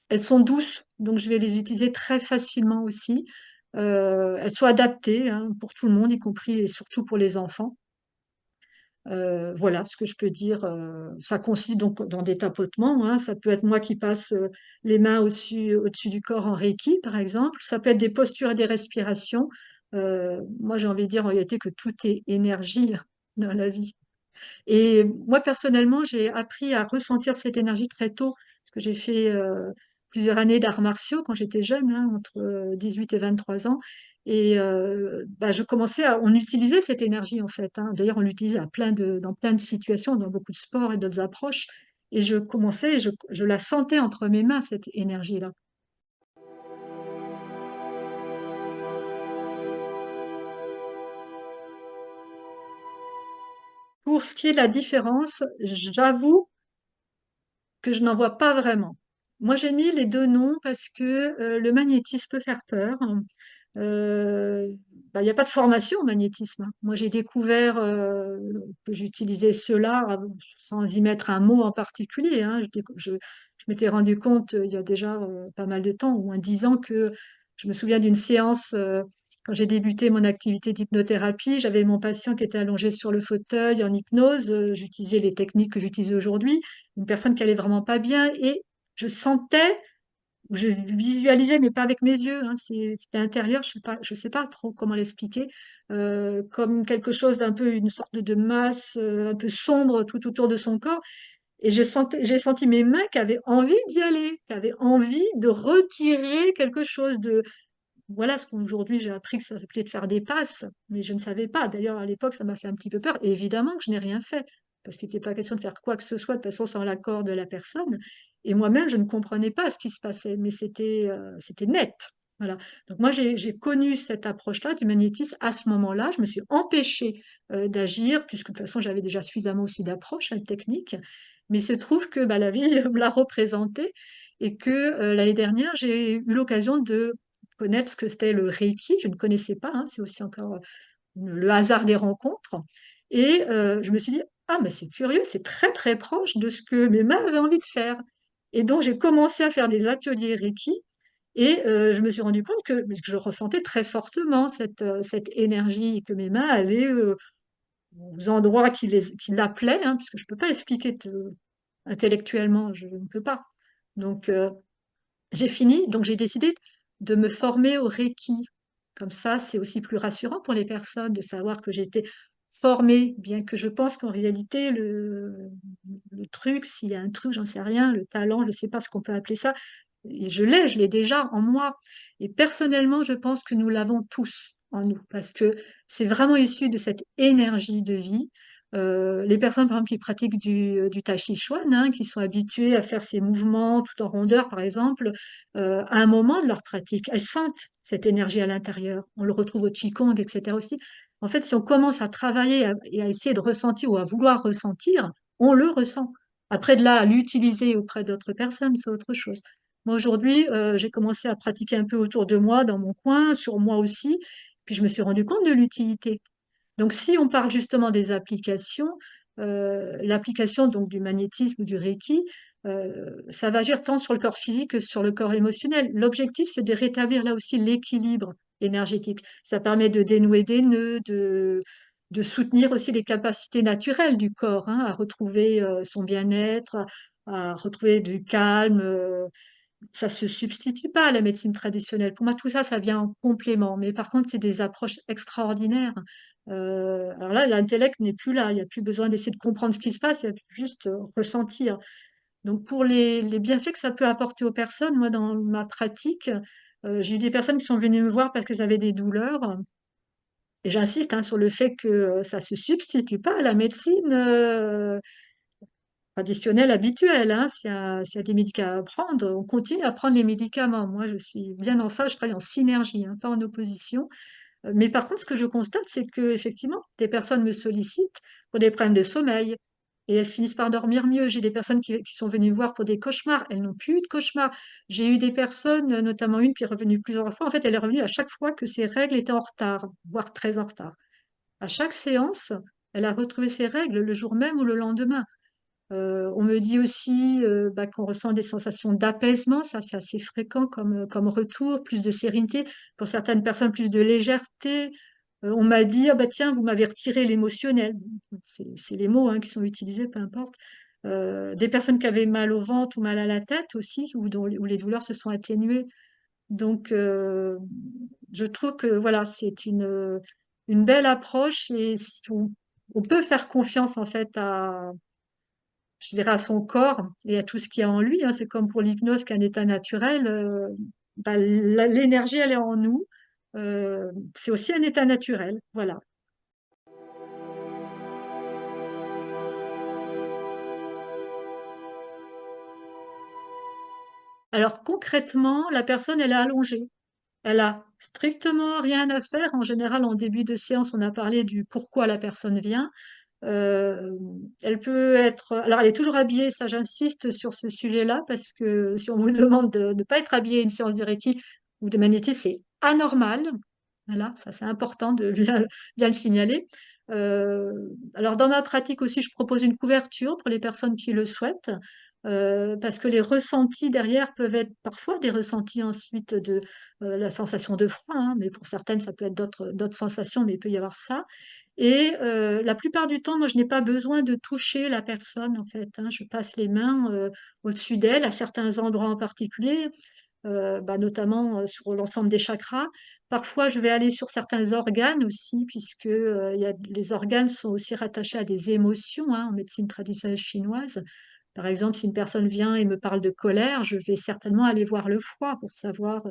elles sont douces, donc je vais les utiliser très facilement aussi. Elles sont adaptées, hein, pour tout le monde, y compris et surtout pour les enfants. Voilà ce que je peux dire. Ça consiste donc dans des tapotements, hein. Ça peut être moi qui passe les mains au-dessus du corps en Reiki, par exemple. Ça peut être des postures et des respirations. Moi, j'ai envie de dire en réalité que tout est énergie dans la vie. Et moi, personnellement, j'ai appris à ressentir cette énergie très tôt, parce que j'ai fait plusieurs années d'arts martiaux quand j'étais jeune, hein, entre 18 et 23 ans. Et bah, on utilisait cette énergie en fait, hein. D'ailleurs, on l'utilisait dans plein de situations, dans beaucoup de sports et d'autres approches. Et je la sentais entre mes mains, cette énergie-là. Pour ce qui est de la différence, j'avoue que je n'en vois pas vraiment. Moi, j'ai mis les deux noms parce que le magnétisme peut faire peur. Euh, bah, il n'y a pas de formation au magnétisme, hein. Moi, j'ai découvert que j'utilisais cela sans y mettre un mot en particulier, hein. Je m'étais rendu compte il y a déjà pas mal de temps, au moins 10 ans, que je me souviens d'une séance quand j'ai débuté mon activité d'hypnothérapie. J'avais mon patient qui était allongé sur le fauteuil en hypnose. J'utilisais les techniques que j'utilise aujourd'hui. Une personne qui allait vraiment pas bien et je sentais je visualisais, mais pas avec mes yeux, hein, c'était intérieur, je sais pas trop comment l'expliquer, comme quelque chose d'un peu, une sorte de masse un peu sombre tout autour de son corps. Et j'ai senti mes mains qui avaient envie d'y aller, qui avaient envie de retirer quelque chose de, voilà, ce qu'aujourd'hui j'ai appris que ça s'appelait de faire des passes, mais je ne savais pas. D'ailleurs, à l'époque, ça m'a fait un petit peu peur. Et évidemment que je n'ai rien fait, parce qu'il n'était pas question de faire quoi que ce soit, de toute façon, sans l'accord de la personne. Et moi-même, je ne comprenais pas ce qui se passait, mais c'était net. Voilà. Donc moi, j'ai connu cette approche-là du magnétisme à ce moment-là. Je me suis empêchée d'agir, puisque de toute façon, j'avais déjà suffisamment aussi d'approches, hein, de techniques. Mais il se trouve que bah, la vie me l'a représenté et que l'année dernière, j'ai eu l'occasion de connaître ce que c'était le Reiki. Je ne connaissais pas, hein, c'est aussi encore le hasard des rencontres. Et je me suis dit, ah, mais c'est curieux, c'est très très proche de ce que mes mains avaient envie de faire. Et donc j'ai commencé à faire des ateliers Reiki et je me suis rendu compte que je ressentais très fortement cette énergie et que mes mains allaient aux endroits qui l'appelaient, hein, puisque je ne peux pas expliquer intellectuellement, je ne peux pas. Donc j'ai fini, donc j'ai décidé de me former au Reiki. Comme ça, c'est aussi plus rassurant pour les personnes de savoir que j'ai été formée, bien que je pense qu'en réalité, le truc, s'il y a un truc, j'en sais rien, le talent, je ne sais pas ce qu'on peut appeler ça, et je l'ai déjà en moi. Et personnellement, je pense que nous l'avons tous en nous, parce que c'est vraiment issu de cette énergie de vie. Les personnes, par exemple, qui pratiquent du Tai Chi Chuan, hein, qui sont habituées à faire ces mouvements tout en rondeur, par exemple, à un moment de leur pratique, elles sentent cette énergie à l'intérieur. On le retrouve au Qigong, etc. aussi. En fait, si on commence à travailler et à essayer de ressentir ou à vouloir ressentir, on le ressent. Après, de là, à l'utiliser auprès d'autres personnes, c'est autre chose. Moi, aujourd'hui, j'ai commencé à pratiquer un peu autour de moi, dans mon coin, sur moi aussi, puis je me suis rendu compte de l'utilité. Donc, si on parle justement des applications, l'application donc du magnétisme ou du Reiki, ça va agir tant sur le corps physique que sur le corps émotionnel. L'objectif, c'est de rétablir là aussi l'équilibre énergétique. Ça permet de dénouer des nœuds, de soutenir aussi les capacités naturelles du corps, hein, à retrouver son bien-être, à retrouver du calme. Ça se substitue pas à la médecine traditionnelle. Pour moi, tout ça, ça vient en complément. Mais par contre, c'est des approches extraordinaires. Alors là, l'intellect n'est plus là. Il n'y a plus besoin d'essayer de comprendre ce qui se passe. Il y a juste ressentir. Donc, pour les bienfaits que ça peut apporter aux personnes, moi, dans ma pratique, j'ai eu des personnes qui sont venues me voir parce qu'elles avaient des douleurs. Et j'insiste, hein, sur le fait que ça se substitue pas à la médecine traditionnelle, habituelle, hein. S'il y a des médicaments à prendre, on continue à prendre les médicaments. Moi, je suis bien en phase, je travaille en synergie, hein, pas en opposition. Mais par contre, ce que je constate, c'est que effectivement, des personnes me sollicitent pour des problèmes de sommeil et elles finissent par dormir mieux. J'ai des personnes qui sont venues me voir pour des cauchemars. Elles n'ont plus eu de cauchemars. J'ai eu des personnes, notamment une qui est revenue plusieurs fois. En fait, elle est revenue à chaque fois que ses règles étaient en retard, voire très en retard. À chaque séance, elle a retrouvé ses règles le jour même ou le lendemain. On me dit aussi bah, qu'on ressent des sensations d'apaisement, ça c'est assez fréquent comme retour, plus de sérénité, pour certaines personnes plus de légèreté. On m'a dit, ah bah tiens, vous m'avez retiré l'émotionnel. C'est les mots hein, qui sont utilisés, peu importe. Des personnes qui avaient mal au ventre ou mal à la tête aussi, où les douleurs se sont atténuées. Donc, je trouve que voilà, c'est une belle approche et si on peut faire confiance en fait je dirais, à son corps et à tout ce qu'il y a en lui, hein. C'est comme pour l'hypnose qu'un état naturel. Bah, l'énergie, elle est en nous. C'est aussi un état naturel. Voilà. Alors concrètement, la personne, elle est allongée. Elle a strictement rien à faire. En général, en début de séance, on a parlé du pourquoi la personne vient. Euh, Elle peut être. Alors, elle est toujours habillée, ça j'insiste sur ce sujet-là, parce que si on vous demande de ne pas être habillé à une séance de Reiki ou de magnétisme, c'est anormal. Voilà, ça c'est important de bien le signaler. Euh, alors, dans ma pratique aussi, je propose une couverture pour les personnes qui le souhaitent. Parce que les ressentis derrière peuvent être parfois des ressentis ensuite de la sensation de froid, hein, mais pour certaines, ça peut être d'autres sensations, mais il peut y avoir ça. Et la plupart du temps, moi, je n'ai pas besoin de toucher la personne, en fait, hein. Je passe les mains au-dessus d'elle, à certains endroits en particulier, bah, notamment sur l'ensemble des chakras. Parfois, je vais aller sur certains organes aussi, puisque les organes sont aussi rattachés à des émotions, hein, en médecine traditionnelle chinoise. Par exemple, si une personne vient et me parle de colère, je vais certainement aller voir le foie pour savoir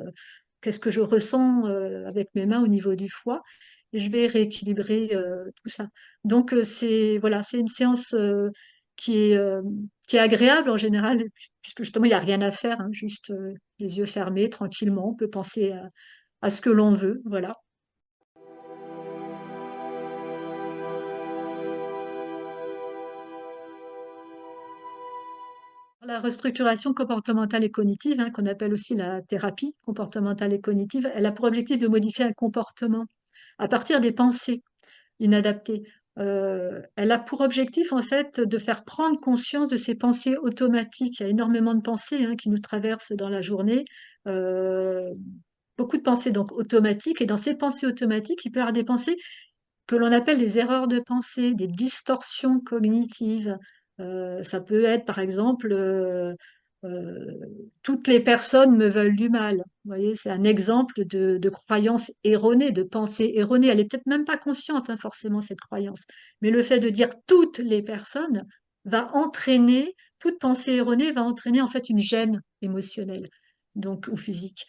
qu'est-ce que je ressens avec mes mains au niveau du foie et je vais rééquilibrer tout ça. Donc c'est voilà, c'est une séance qui est euh, qui est agréable en général puisque justement il n'y a rien à faire, hein, juste les yeux fermés tranquillement, on peut penser à ce que l'on veut, voilà. La restructuration comportementale et cognitive, hein, qu'on appelle aussi la thérapie comportementale et cognitive, elle a pour objectif de modifier un comportement à partir des pensées inadaptée. Elle a pour objectif, en fait, de faire prendre conscience de ces pensées automatiques. Il y a énormément de pensées hein, qui nous traversent dans la journée. Euh, Beaucoup de pensées donc automatiques. Et dans ces pensées automatiques, il peut y avoir des pensées que l'on appelle des erreurs de pensée, des distorsions cognitives. Ça peut être, par exemple, euh, toutes les personnes me veulent du mal. Vous voyez, c'est un exemple de croyance erronée, de pensée erronée. Elle est peut-être même pas consciente, hein, forcément, cette croyance. Mais le fait de dire toutes les personnes va entraîner, toute pensée erronée va entraîner en fait une gêne émotionnelle, donc ou physique.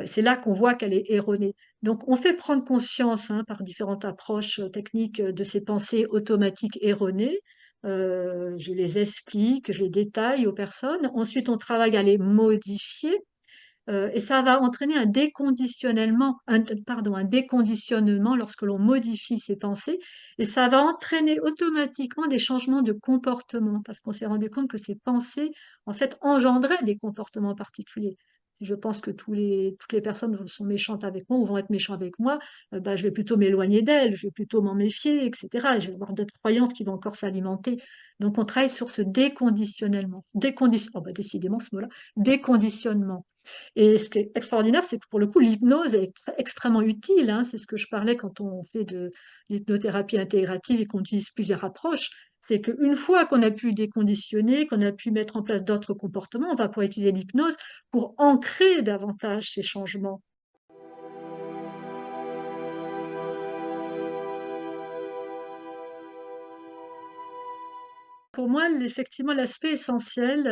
C'est là qu'on voit qu'elle est erronée. Donc, on fait prendre conscience, hein, par différentes approches techniques de ces pensées automatiques erronées. Je les explique, je les détaille aux personnes. Ensuite, on travaille à les modifier. Et ça va entraîner un déconditionnement lorsque l'on modifie ses pensées, et ça va entraîner automatiquement des changements de comportement, parce qu'on s'est rendu compte que ces pensées, en fait, engendraient des comportements particuliers. Si je pense que toutes les personnes sont méchantes avec moi ou vont être méchantes avec moi, bah, je vais plutôt m'éloigner d'elles, je vais plutôt m'en méfier, etc. Et je vais avoir d'autres croyances qui vont encore s'alimenter. Donc, on travaille sur ce déconditionnement. Oh, bah, décidément, ce mot-là, déconditionnement. Et ce qui est extraordinaire, c'est que pour le coup, l'hypnose est extrêmement utile, hein. C'est ce que je parlais quand on fait de l'hypnothérapie intégrative et qu'on utilise plusieurs approches. C'est qu'une fois qu'on a pu déconditionner, qu'on a pu mettre en place d'autres comportements, on va pouvoir utiliser l'hypnose pour ancrer davantage ces changements. Pour moi, effectivement, l'aspect essentiel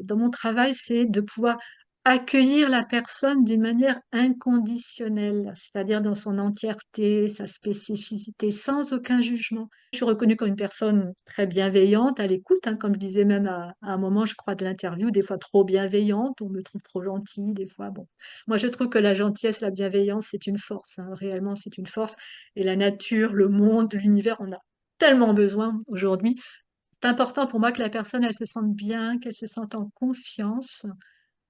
dans mon travail, c'est de pouvoir accueillir la personne d'une manière inconditionnelle, c'est-à-dire dans son entièreté, sa spécificité, sans aucun jugement. Je suis reconnue comme une personne très bienveillante, à l'écoute, hein, comme je disais même à un moment, je crois, de l'interview, des fois trop bienveillante, on me trouve trop gentille, des fois, bon. Moi, je trouve que la gentillesse, la bienveillance, c'est une force, hein, réellement, c'est une force. Et la nature, le monde, l'univers, on a tellement besoin aujourd'hui. C'est important pour moi que la personne, elle se sente bien, qu'elle se sente en confiance,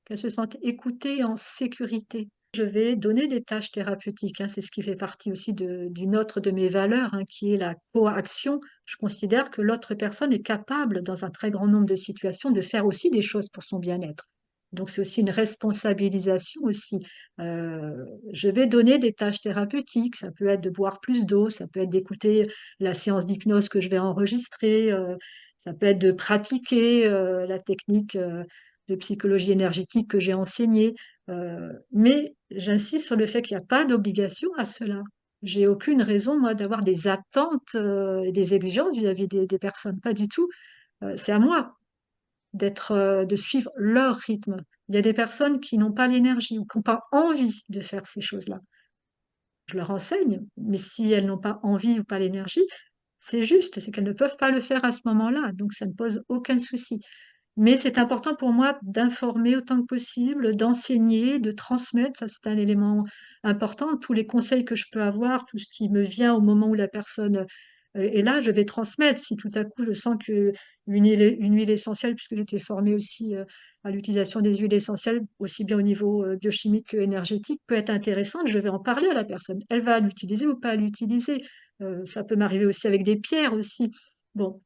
qu'elle se sente écoutée et en sécurité. Je vais donner des tâches thérapeutiques, hein, c'est ce qui fait partie aussi d'une autre de mes valeurs, hein, qui est la coaction. Je considère que l'autre personne est capable, dans un très grand nombre de situations, de faire aussi des choses pour son bien-être. Donc c'est aussi une responsabilisation aussi. Euh, je vais donner des tâches thérapeutiques, ça peut être de boire plus d'eau, ça peut être d'écouter la séance d'hypnose que je vais enregistrer, ça peut être de pratiquer la technique de psychologie énergétique que j'ai enseignée. Mais j'insiste sur le fait qu'il n'y a pas d'obligation à cela. J'ai aucune raison, moi, d'avoir des attentes et des exigences vis-à-vis des personnes. Pas du tout. C'est à moi de suivre leur rythme. Il y a des personnes qui n'ont pas l'énergie ou qui n'ont pas envie de faire ces choses-là. Je leur enseigne, mais si elles n'ont pas envie ou pas l'énergie, c'est juste, c'est qu'elles ne peuvent pas le faire à ce moment-là. Donc ça ne pose aucun souci. Mais c'est important pour moi d'informer autant que possible, d'enseigner, de transmettre. Ça, c'est un élément important. Tous les conseils que je peux avoir, tout ce qui me vient au moment où la personne est là, je vais transmettre. Si tout à coup je sens que une huile essentielle, puisque j'étais formée aussi à l'utilisation des huiles essentielles, aussi bien au niveau biochimique que énergétique, peut être intéressante, je vais en parler à la personne. Elle va l'utiliser ou pas l'utiliser. Ça peut m'arriver aussi avec des pierres aussi. Bon,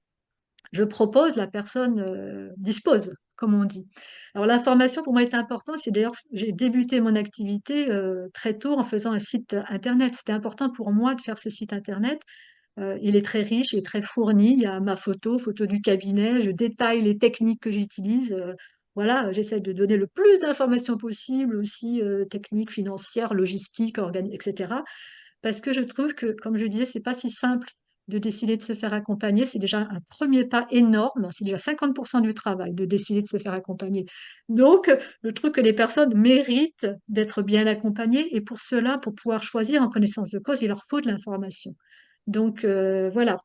je propose, la personne dispose, comme on dit. Alors l'information pour moi est importante. C'est d'ailleurs, j'ai débuté mon activité très tôt en faisant un site internet. C'était important pour moi de faire ce site internet. Il est très riche et très fourni. Il y a ma photo, photo du cabinet. Je détaille les techniques que j'utilise. Voilà, j'essaie de donner le plus d'informations possible, aussi techniques, financières, logistiques, etc. Parce que je trouve que, comme je disais, c'est pas si simple de décider de se faire accompagner. C'est déjà un premier pas énorme. C'est déjà 50% du travail de décider de se faire accompagner. Donc, je trouve que les personnes méritent d'être bien accompagnées et pour cela, pour pouvoir choisir en connaissance de cause, il leur faut de l'information. Donc, voilà.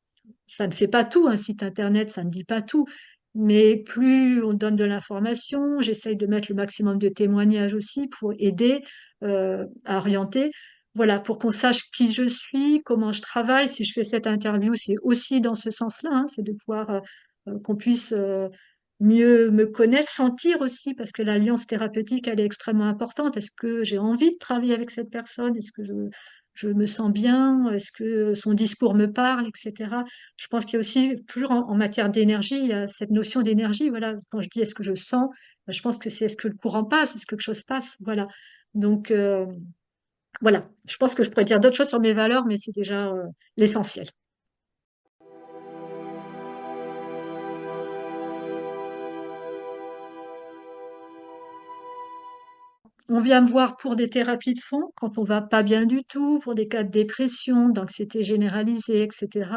Ça ne fait pas tout, un site internet, ça ne dit pas tout. Mais plus on donne de l'information, j'essaye de mettre le maximum de témoignages aussi pour aider à orienter. Voilà, pour qu'on sache qui je suis, comment je travaille. Si je fais cette interview, c'est aussi dans ce sens-là, hein, c'est de pouvoir qu'on puisse mieux me connaître, sentir aussi, parce que l'alliance thérapeutique, elle est extrêmement importante. Est-ce que j'ai envie de travailler avec cette personne? Est-ce que je me sens bien? Est-ce que son discours me parle, etc. Je pense qu'il y a aussi, toujours en matière d'énergie, il y a cette notion d'énergie. Voilà, quand je dis est-ce que je sens, je pense que c'est est-ce que le courant passe, est-ce que quelque chose passe. Voilà. Donc, voilà, je pense que je pourrais dire d'autres choses sur mes valeurs, mais c'est déjà l'essentiel. On vient me voir pour des thérapies de fond, quand on va pas bien du tout, pour des cas de dépression, d'anxiété généralisée, etc.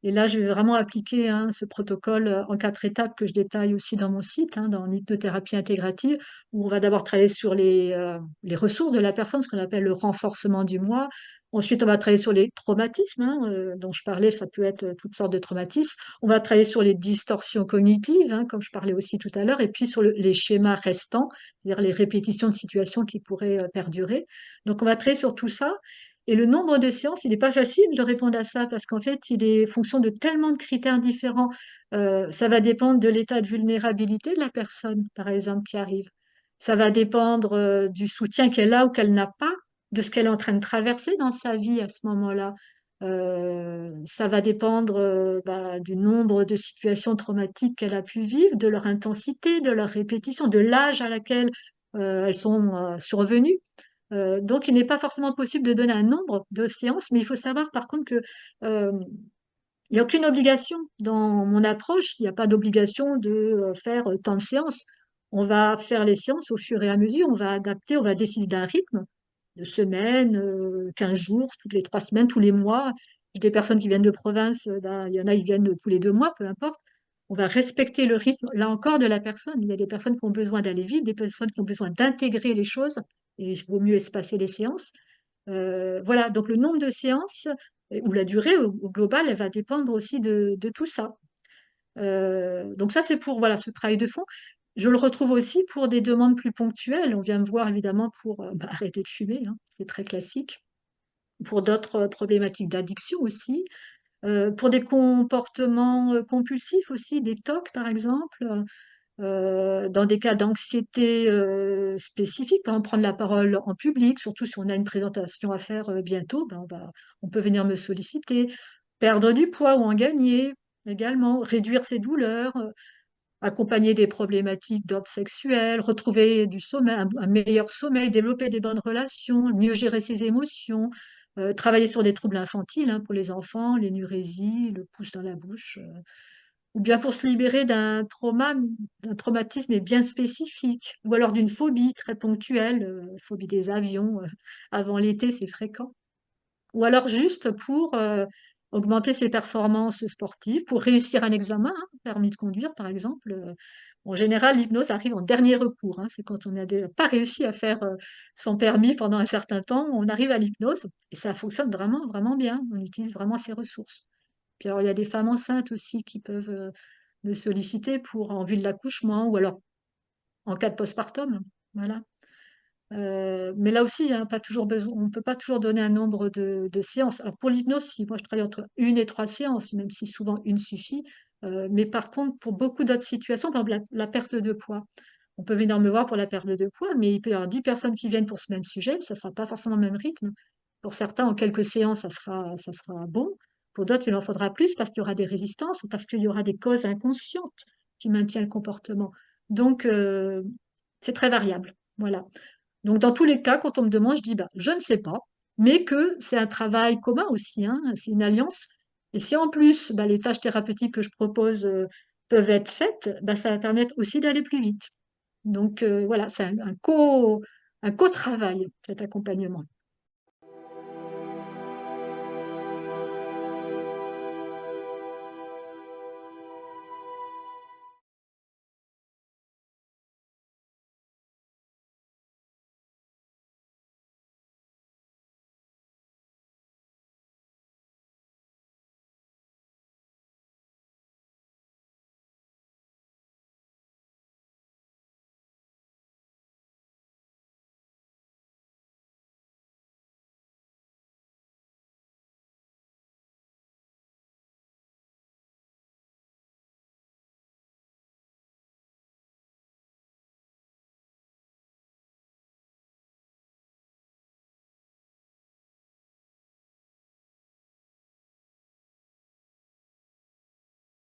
Et là, je vais vraiment appliquer ce protocole en 4 étapes que je détaille aussi dans mon site, dans l'hypnothérapie intégrative, où on va d'abord travailler sur les ressources de la personne, ce qu'on appelle le renforcement du moi. Ensuite, on va travailler sur les traumatismes, dont je parlais, ça peut être toutes sortes de traumatismes. On va travailler sur les distorsions cognitives, comme je parlais aussi tout à l'heure, et puis sur les schémas restants, c'est-à-dire les répétitions de situations qui pourraient perdurer. Donc, on va travailler sur tout ça. Et le nombre de séances, il n'est pas facile de répondre à ça parce qu'en fait, il est fonction de tellement de critères différents. Ça va dépendre de l'état de vulnérabilité de la personne, par exemple, qui arrive. Ça va dépendre du soutien qu'elle a ou qu'elle n'a pas, de ce qu'elle est en train de traverser dans sa vie à ce moment-là. Ça va dépendre du nombre de situations traumatiques qu'elle a pu vivre, de leur intensité, de leur répétition, de l'âge à laquelle elles sont survenues. Donc, il n'est pas forcément possible de donner un nombre de séances, mais il faut savoir par contre que il n'y a aucune obligation dans mon approche. Il n'y a pas d'obligation de faire tant de séances. On va faire les séances au fur et à mesure. On va adapter, on va décider d'un rythme de semaines, 15 jours, toutes les 3 semaines, tous les mois. Des personnes qui viennent de province, il y en a, ils viennent tous les 2 mois, peu importe. On va respecter le rythme, là encore, de la personne. Il y a des personnes qui ont besoin d'aller vite, des personnes qui ont besoin d'intégrer les choses, et il vaut mieux espacer les séances. Voilà, donc le nombre de séances ou la durée au global, elle va dépendre aussi de tout ça. Donc ça, c'est pour voilà, ce travail de fond. Je le retrouve aussi pour des demandes plus ponctuelles. On vient me voir évidemment pour arrêter de fumer, c'est très classique. Pour d'autres problématiques d'addiction aussi. Pour des comportements compulsifs aussi, des TOC par exemple. Dans des cas d'anxiété spécifiques, par exemple prendre la parole en public, surtout si on a une présentation à faire bientôt, on peut venir me solliciter. Perdre du poids ou en gagner également, réduire ses douleurs, accompagner des problématiques d'ordre sexuel, retrouver du sommeil, un meilleur sommeil, développer des bonnes relations, mieux gérer ses émotions, travailler sur des troubles infantiles pour les enfants, l'énurésie, le pouce dans la bouche. Ou bien pour se libérer d'un traumatisme bien spécifique, ou alors d'une phobie très ponctuelle, phobie des avions, avant l'été, c'est fréquent. Ou alors juste pour augmenter ses performances sportives, pour réussir un examen, permis de conduire par exemple. En général, l'hypnose arrive en dernier recours, c'est quand on n'a pas réussi à faire son permis pendant un certain temps, on arrive à l'hypnose, et ça fonctionne vraiment, vraiment bien, on utilise vraiment ses ressources. Puis alors, il y a des femmes enceintes aussi qui peuvent me solliciter pour en vue de l'accouchement ou alors en cas de postpartum. Voilà. Mais là aussi, pas toujours besoin, on ne peut pas toujours donner un nombre de séances. Alors pour l'hypnose, si moi je travaille entre 1 et 3 séances, même si souvent une suffit. Mais par contre, pour beaucoup d'autres situations, par exemple la perte de poids, on peut venir me voir pour la perte de poids, mais il peut y avoir 10 personnes qui viennent pour ce même sujet, ça ne sera pas forcément le même rythme. Pour certains, en quelques séances, ça sera bon. Pour d'autres, il en faudra plus parce qu'il y aura des résistances ou parce qu'il y aura des causes inconscientes qui maintiennent le comportement. Donc, c'est très variable. Voilà. Donc, dans tous les cas, quand on me demande, je dis, je ne sais pas, mais que c'est un travail commun aussi, c'est une alliance. Et si en plus, les tâches thérapeutiques que je propose peuvent être faites, ça va permettre aussi d'aller plus vite. Donc, voilà, c'est un co-travail, cet accompagnement.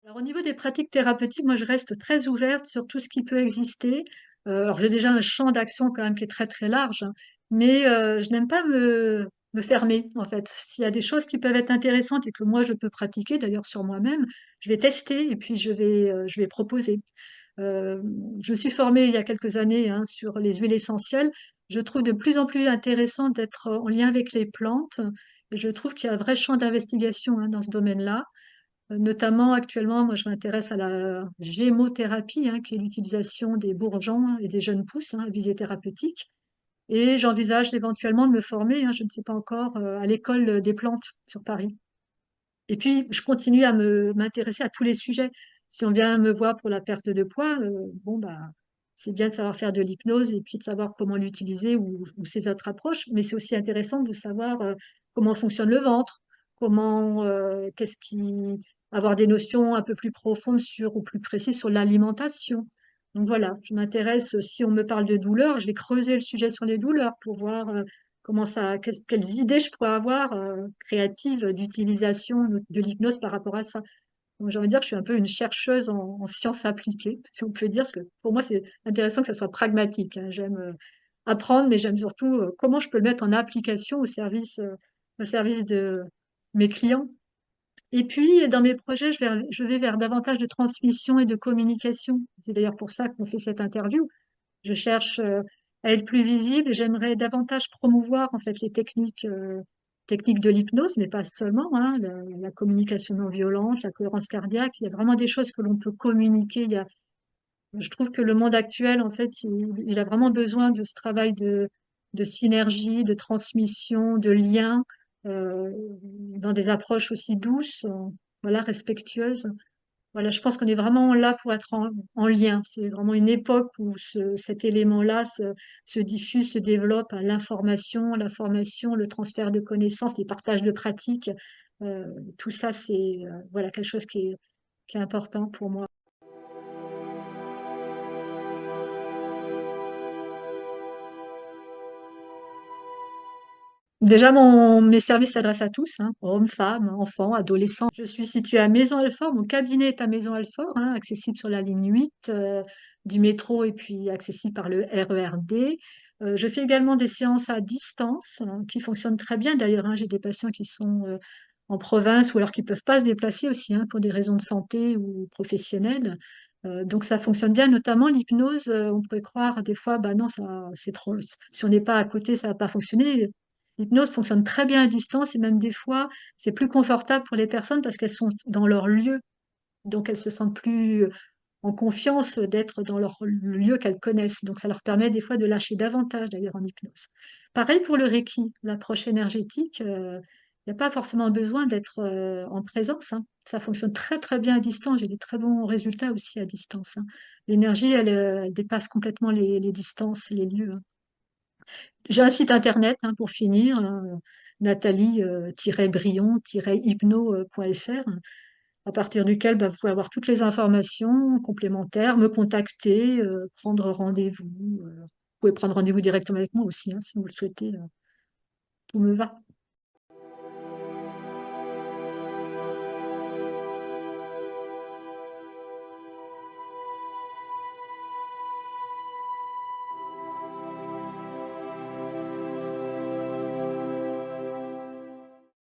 Alors, au niveau des pratiques thérapeutiques, moi, je reste très ouverte sur tout ce qui peut exister. Alors, j'ai déjà un champ d'action quand même qui est très, très large, mais je n'aime pas me fermer, en fait. S'il y a des choses qui peuvent être intéressantes et que moi, je peux pratiquer, d'ailleurs sur moi-même, je vais tester et puis je vais proposer. Euh, je me suis formée il y a quelques années sur les huiles essentielles. Je trouve de plus en plus intéressant d'être en lien avec les plantes. Et je trouve qu'il y a un vrai champ d'investigation dans ce domaine-là. Notamment actuellement, moi je m'intéresse à la gémothérapie, hein, qui est l'utilisation des bourgeons et des jeunes pousses hein, à visée thérapeutique. Et j'envisage éventuellement de me former, hein, je ne sais pas encore, à l'école des plantes sur Paris. Et puis, je continue à m'intéresser à tous les sujets. Si on vient me voir pour la perte de poids, bon, bah, c'est bien de savoir faire de l'hypnose et puis de savoir comment l'utiliser ou ses autres approches, mais c'est aussi intéressant de savoir comment fonctionne le ventre, qu'est-ce qui, avoir des notions un peu plus profondes sur ou plus précises sur l'alimentation. Donc voilà, je m'intéresse, si on me parle de douleur, je vais creuser le sujet sur les douleurs pour voir quelles idées je pourrais avoir créatives d'utilisation de l'hypnose par rapport à ça. Donc, j'ai envie de dire que je suis un peu une chercheuse en sciences appliquées, si on peut dire, parce que pour moi, c'est intéressant que ça soit pragmatique, hein. J'aime apprendre, mais j'aime surtout comment je peux le mettre en application au service de mes clients. Et puis, dans mes projets, je vais vers davantage de transmission et de communication. C'est d'ailleurs pour ça qu'on fait cette interview. Je cherche à être plus visible et j'aimerais davantage promouvoir en fait les techniques de l'hypnose, mais pas seulement, hein, la communication non violente, la cohérence cardiaque. Il y a vraiment des choses que l'on peut communiquer. Je trouve que le monde actuel, en fait, il a vraiment besoin de ce travail de synergie, de transmission, de lien, dans des approches aussi douces, voilà, respectueuses. Voilà, je pense qu'on est vraiment là pour être en lien. C'est vraiment une époque où cet élément-là se diffuse, se développe, hein, l'information, la formation, le transfert de connaissances, les partages de pratiques. Tout ça, c'est voilà, quelque chose qui est important pour moi. Déjà, mes services s'adressent à tous, hein, hommes, femmes, enfants, adolescents. Je suis située à Maison-Alfort. Mon cabinet est à Maison-Alfort, hein, accessible sur la ligne 8 du métro et puis accessible par le RERD. Je fais également des séances à distance qui fonctionnent très bien d'ailleurs, hein. J'ai des patients qui sont en province ou alors qui ne peuvent pas se déplacer aussi hein, pour des raisons de santé ou professionnelles. Donc ça fonctionne bien, notamment l'hypnose. On pourrait croire des fois, bah non, ça, c'est trop. Si on n'est pas à côté, ça va pas fonctionner. L'hypnose fonctionne très bien à distance et même des fois, c'est plus confortable pour les personnes parce qu'elles sont dans leur lieu. Donc, elles se sentent plus en confiance d'être dans leur lieu qu'elles connaissent. Donc, ça leur permet des fois de lâcher davantage d'ailleurs en hypnose. Pareil pour le Reiki, l'approche énergétique. Il n'y a pas forcément besoin d'être en présence, hein. Ça fonctionne très très bien à distance. J'ai des très bons résultats aussi à distance, hein. L'énergie, elle dépasse complètement les distances, les lieux, hein. J'ai un site internet hein, pour finir, hein, nathalie-brion-hypno.fr, à partir duquel bah, vous pouvez avoir toutes les informations complémentaires, me contacter, prendre rendez-vous. Vous pouvez prendre rendez-vous directement avec moi aussi, hein, si vous le souhaitez. Tout me va.